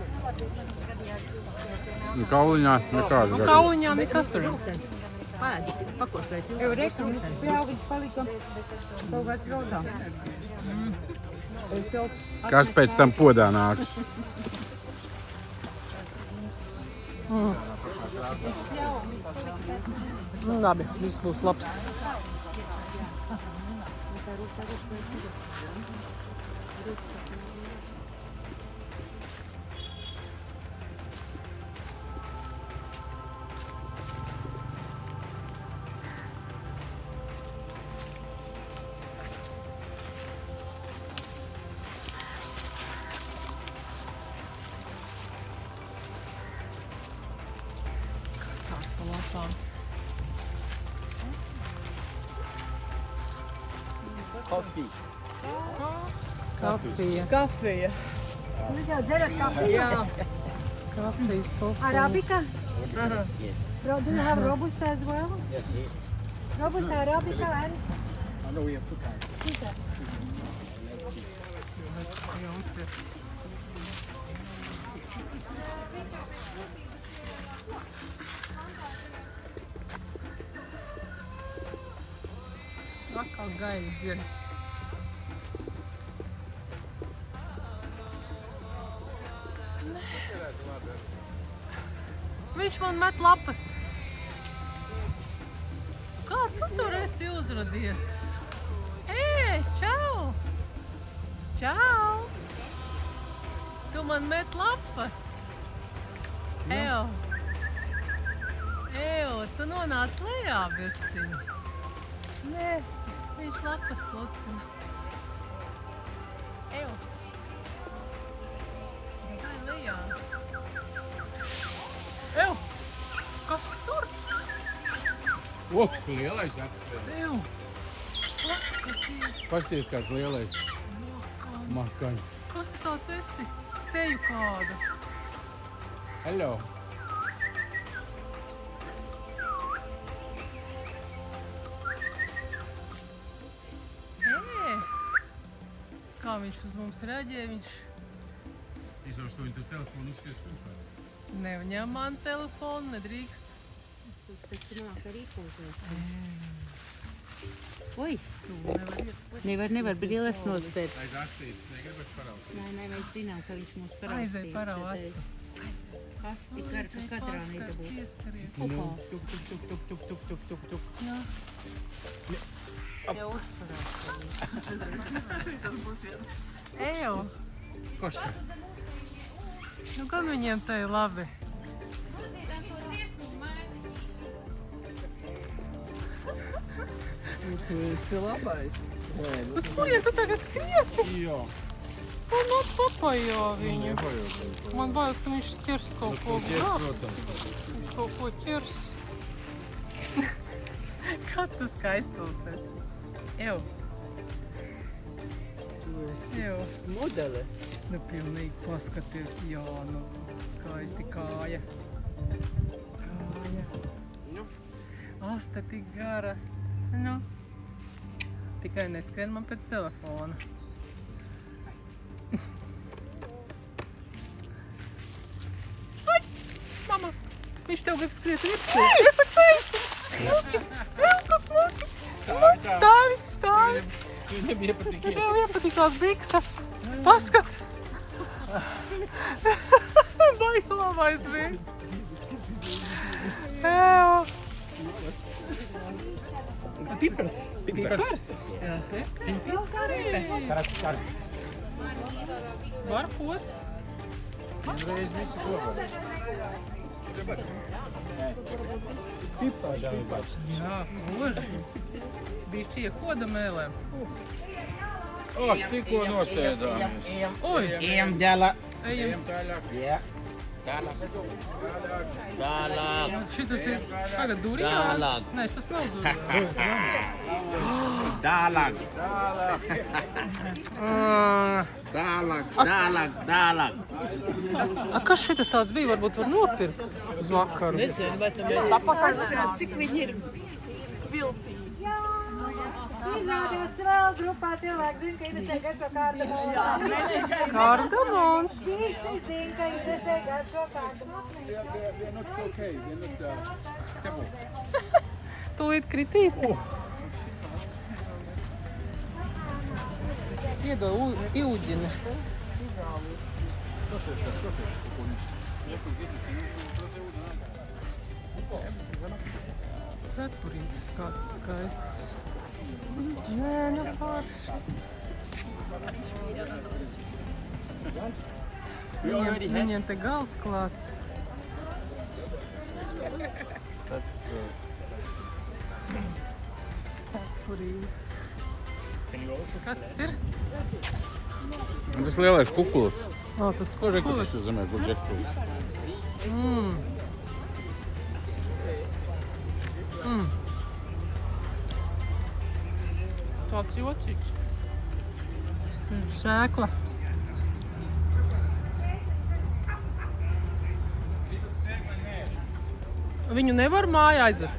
Nu, kauliņā nekāda garša. Kauliņā nekas tur. Jo reku, pļaugiņš palika kaut kāds rodā. Es jau... Kas pēc tam podā nāks? Nu, labi, viss būs labs. Kas tās pa lapām? Kafija. Kafija. Jūs jau dzerat kafiju? Jā. Kafijas pupiņa. Arabika? Yes. Do you have Robusta as well? Yes. Robusta, Arabica and... I know we have two kinds. Atkal gaļa dzird. Viņš man met lapas. Kā tu tur esi uzradies? Čau! Čau! Tu man met lapas. Ew! Tu nonāc lejā virsciņu. Nē, viņš lapas plocina. Ew! Gai lejā. Ew! Kas tur? O, lielais atspēl. Ew! Paskaties! Pasties kāds lielais Makaņs! makaņs. Kas tu tāds esi? Seju kādu. Hello. kā viņš uz mums reaģē, viņš Izaugs to viņa telefonu uzskries kopā. neņem man telefonu, nedrīkst. Pēc tam nāk arī pūties. Oi! Nevar brilles nospērt. Aiz astītes, negribat paraustīt. Nē, mēs zinām, ka viņš mūs paraustīs. Aizej parau astu. Asti katrā nedabūt. Pieskaries. Upā. Tuk, tuk, tuk, tuk, tuk, tuk, tuk, tuk, tuk. Jā. Jau uzturās. Ejo. Koška. Nu, gan viņiem te ir labi. Tu esi labais. Uz kurien tu tagad skriesi? Jā. Un atpapajā viņu. Man bailes, ka viņš ķers kaut ko grābs. Viņš kaut ko ķers. Kāds tu skaistuls esi? Ew. Tu esi Ew. modele. Nu, pilnīgi paskaties. Jā, nu, skaisti kāja. Kāja. Asta tik gara. Nu. Tikai neskrien man pēc telefona. Ai! Mama! Viņš tev grib skriet virsū. Es tak teicu! Smuki! Smuki! Stāvi! Viņam iepatīkies. Viņam iepatikās biksas. Paskat! Bailāmais bija. Ew! Pipars. Pipars. Jā. Var post. Reiz visu kopā. Pipars. Jā, gluži. Bišķi iekoda mēlēm. O, tikko nosēdāmies. Oi! Ejam tālāk. Ejam. Tālāk. Jā. Tālāk. Tālāk. Šitas ir tagad durjāns? Tālāk. Nē, tas nav durjāns. Tālāk. Tālāk. Tālāk. A, kas šitas tāds bija? Varbūt var nopirkt uz vakaru. Nezinu, vai tu mēs apakaļ, cik viņi ir viltīgi. Izrādījās vēl grupā cilvēki zina, ka interesē garšo kardamons. Kardamons. Visi zina, ka interesē garšo kardamons. Tūlīt kritīsi. Iedod ūģini. Cepurītis kāds skaists. Nē, nu pārši. Viņiem te galds klāts. Cepurītis. Kas tas ir? Tas lielais kukulis. Ā, tas Ko kukulis. tas zamē, ko jackfruits? Tāds jocīgs. Sēkla. Viņu nevar mājā aizvest.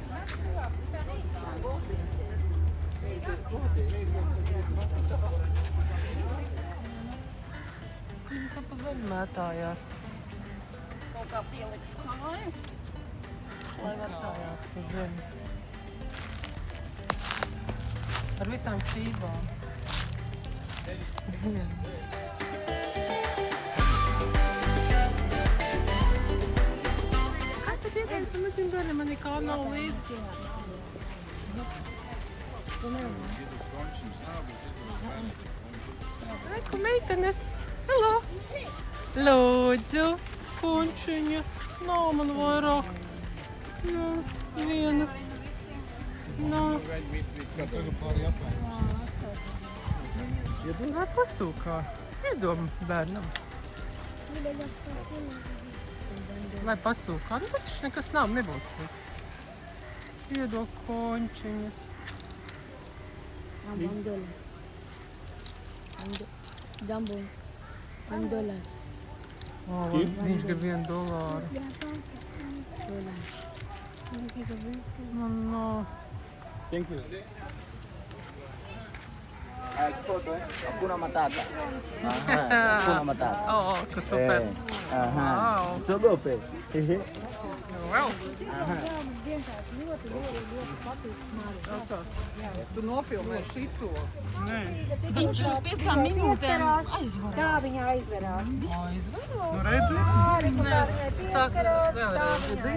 Viņa tā pa zemi mētājās. Kaut kā pieliks kāju, lai var Mētājās pa zemi. Ar visām čībām. Kas tad iedēļ? Tu nezinu, bērni, man nekā nav līdzi. Reku meitenes. Hello. Lūdzu, končiņa. Nav man vairāk. Nu, viena. Nav. Vai pasūkā? Iedom bērnam. Vai pasūkā? Nu, tas nekas nav, nebūs slikts. Iedod končiņas. Jumbo. $1. Viņš grib $1. Man nav. Thank you. Foto, Hakuna Matata. Hakuna Matata. Oh, que super. Wow. Sogope. Wow. Tu nofilmē šito? Nē. Viņš uz 5 minūtēm aizvarās. Tā viņa aizverās. Nu, redzi? Mēs sākam vēlreiz, redzi?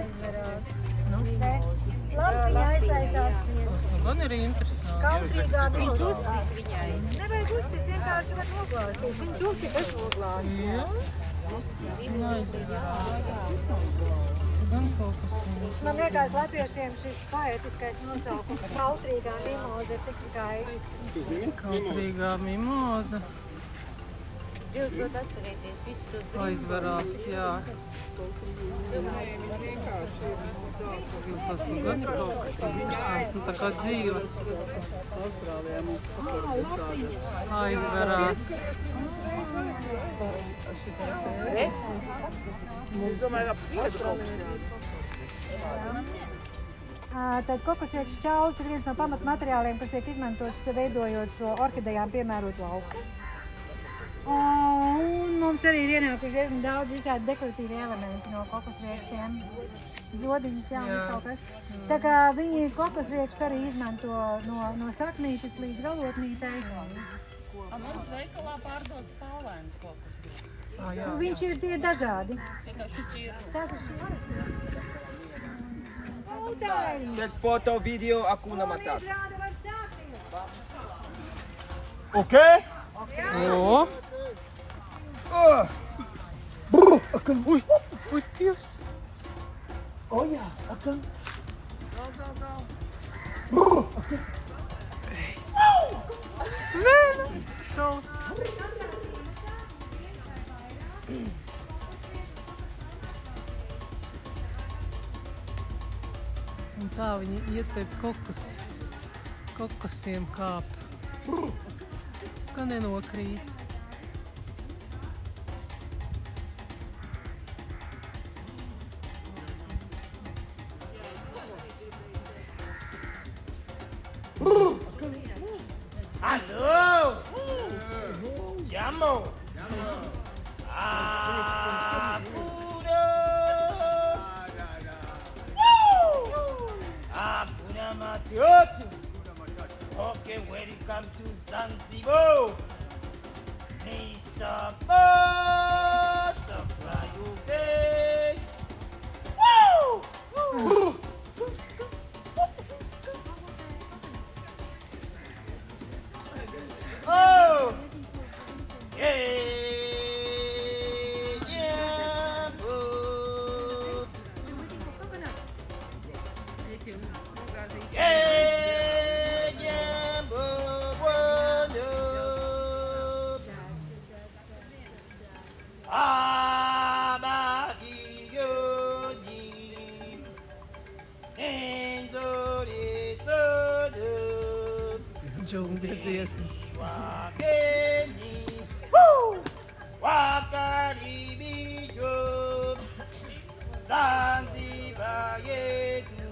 Labi, viņa aiztaisās. Tas nu gan ir interesanti. Kautrīgā viņš uzsīt viņai. Nevajag uzsist, vienkārši var noglāstīt. Viņš uzsīt, es noglāstu. Jā. Aizvarās. Gan kaut kas ir. Man liekas, latviešiem šis poetiskais nosaukums kautrīgā mimoza ir tik skaists. Kautrīgā mimoza. Jūs dod atcerēties visu to Aizvarās, jā. Tas nu gan ir kaut kas interesants, nu tā kā dzīve. Aizvarās. Es domāju, ka pietu kaut Tad kokosriekšu čauls ir viens no pamatmateriāliem, kas tiek izmantots veidojot šo orhidejām piemērotu lauku. Un mums arī ir ienākuši diezgan daudz visādi dekoratīvi elementi no kokosriekstiem. Jodiņas, jā, viss kaut kas. Tā kā viņi kokosriekstu arī izmanto no saknītes līdz galotnītei. Mums veikalā pārdod spalvains kokosriekstu. Viņš ir tie dažādi. Vienkārši šķirni. Tas ir šķirnis. Check foto, video, Hakuna Matata. Okay? O! Ui, ui, Dievs! Olha, Akan. Nē, šaus! Un tā viņi iet pēc kokosiem kāp. Ka nenokrīt. Alô! Jammo! Hakuna Matata! Okay, welcome to Zanzibar! Mr. Butterfly, okay? Woo! Oh! Yeah! Džungļa dziesmas. Zanzibar yetu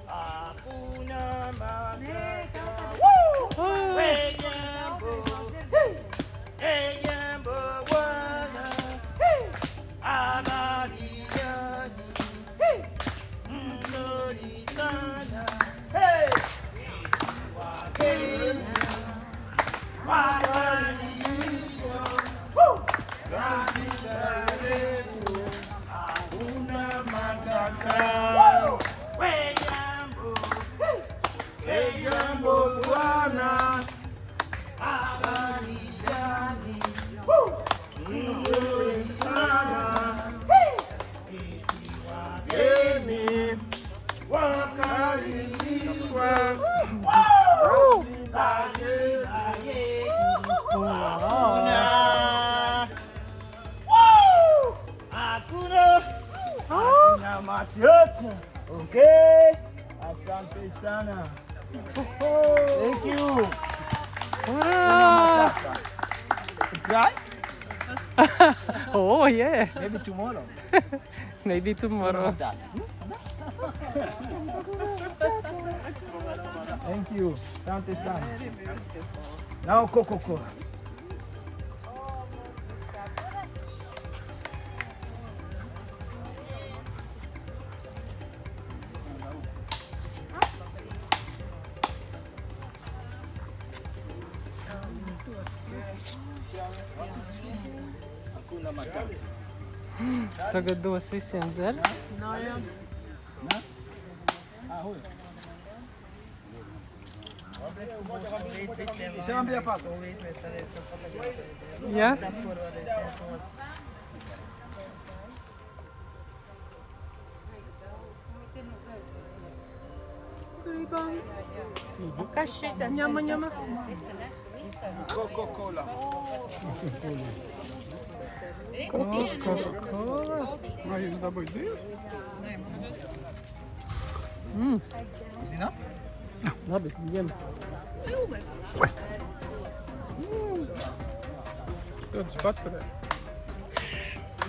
hakuna matata. Jambo bwana, amani yani, nzuri sana. Wakenya, watalio, Zanzibar yetu hakuna matata. Jambo bwana, amani yani, nzuri sana. Wageni wakaribishwa. Zanzibar yetu hakuna matata. Okay? Asante sana. Thank you. Wow. Try? Oh, yeah. Maybe tomorrow. Maybe tomorrow. Thank you. Asante sana. Now Coco. Tagad dos visiem dzert. Ja? Kas šitas? Ņema. Coca-Cola. Coca-Cola. Vai jūs dabūt divu? Is enough? Labi, ņem. Tas paturē.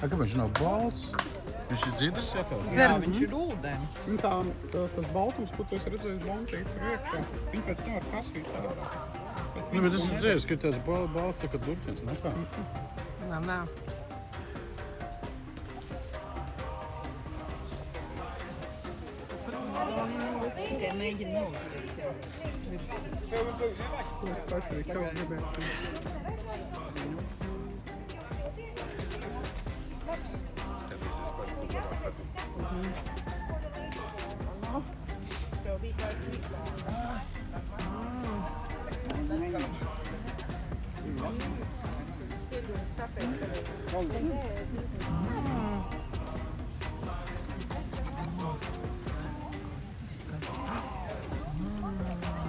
Kāpēc viņš nav balts? Viņš ir dziedrs jātās? Jā, viņš ir ūdens. Un tas baltums, ko tu esi redzējis bontīt priekšā, viņi pēc tam var kasīt tādā. Nu, bet es esmu dziedrs, ka tāds balts tā kā durķins, ne kā? Nā. Tikai mēģina neuzliec jau. Tas paši arī kaut gribētu.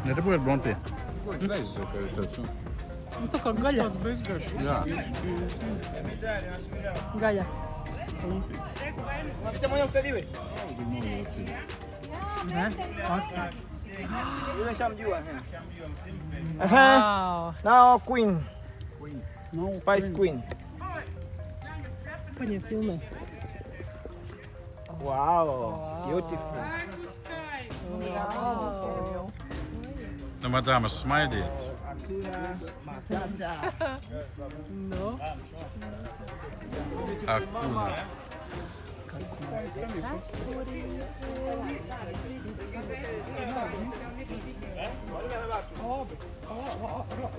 Ne, te būtu bontie. Viņš reizes jau, ka ir tāds, Nu, tā kā gaļa. Tāds bezgarš. jā. Gaļa. Siamo io sedili. Ne? Pasties. Io lasciamo giù. Wow. Now Queen. Spice Queen. Paņem filmē. Wow. Beautiful. Wow. Nu, madāmas, smaidiet. Nu. Akuna. Kas mums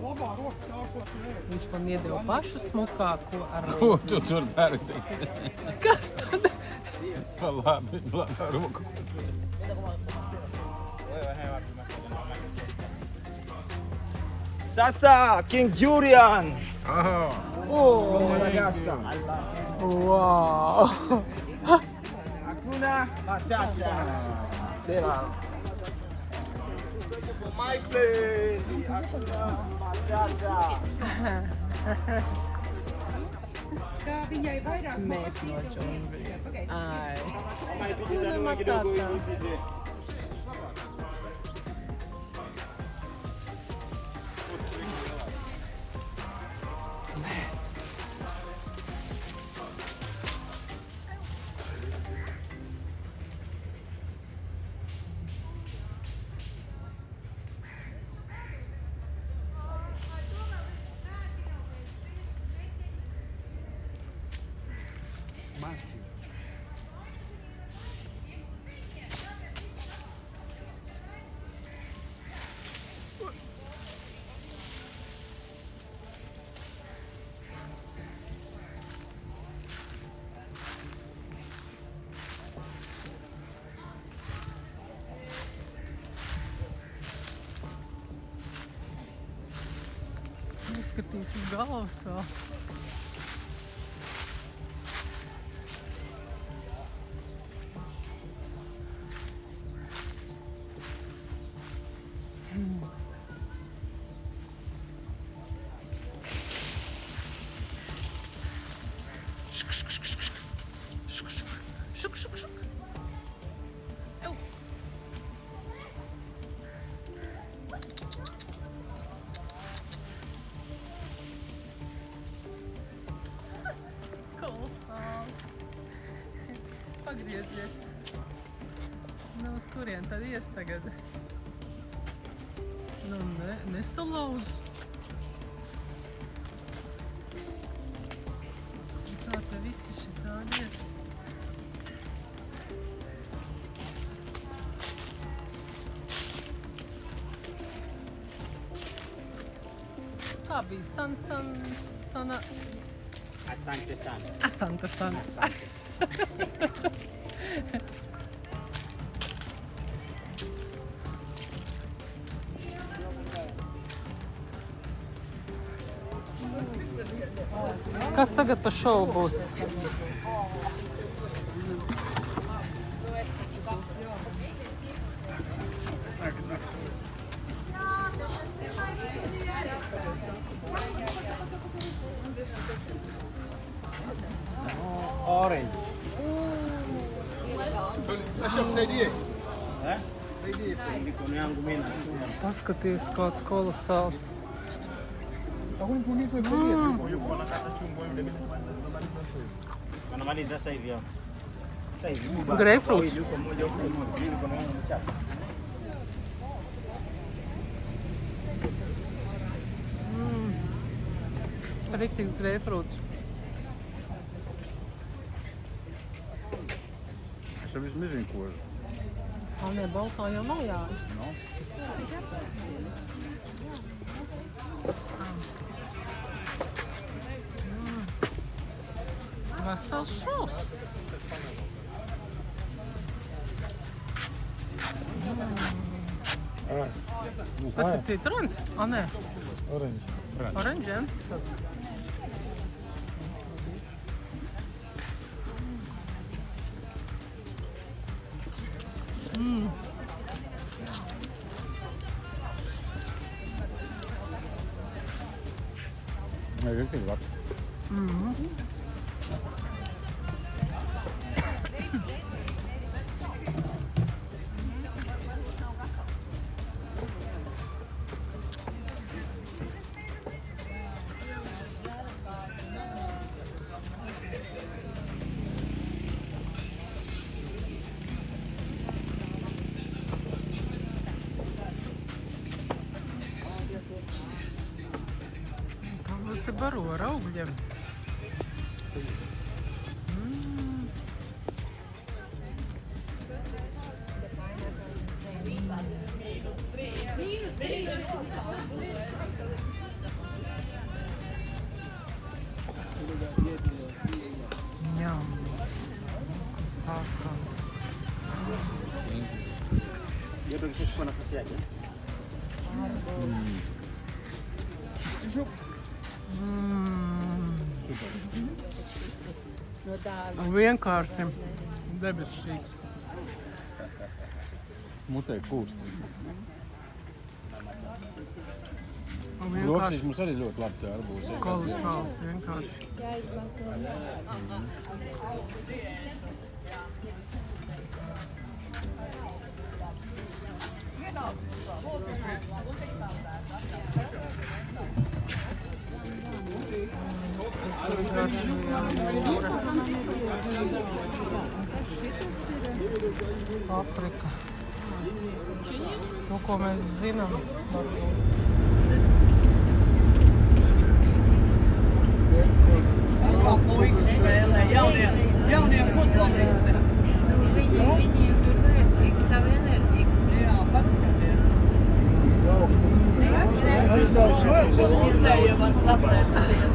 Labā roka tā, ko tu ēd. Viņš man iedeva pašu smukāko ar Ko rozi. tu tur dari? Kas tad? Pa labi, labā roku. Sasa, King Julian. Oh. From Madagascar. Wow. Hakuna Matata. Stella. My place. Hakuna Matata. Kā viņai vairāk Mēs no džungļiem. Ai. Hakuna Matata. Skatīs uz galvas vēl. Pagriezies. Nu, uz kurien tad ies tagad? Nu, nesalauzu. visi šitādi ir. Kā bija? Sana... Asante sana. Asante sana. Kas tagad pa šovu būs? Orange. Mikono yangu mimi nasuma. Paskaties, kāds kolosāls. Wanamaliza sasa hivi hapo. Sasa hivi. Grapefruit. Yuko mmoja huko mmoja. Mikono yangu mchafu. Riktīgi grapefruits. Se viss mizinkožu. Nē, baltā jau nav jāja. Vesels šovs. Tas ir citrons? Nē. Orange. Orange, ja? Tāds. Ne, riktīgi labi. Kāpēc te baro ar augļiem? Ņem. Sākants. Jebek wszystko na posjadzie. Vienkārši debesšķīgs. Mutē kūst. Vienkārši Loksīs mums arī ļoti labi te arbūs. kolosāls, vienkārši. Paprika. To, ko mēs zinām, varbūt. Puikas spēlē, jaunie futbolisti. Viņi ir tur vajadzīgi savu enerģiju. Jā, paskaties. Musēja var sapēsties.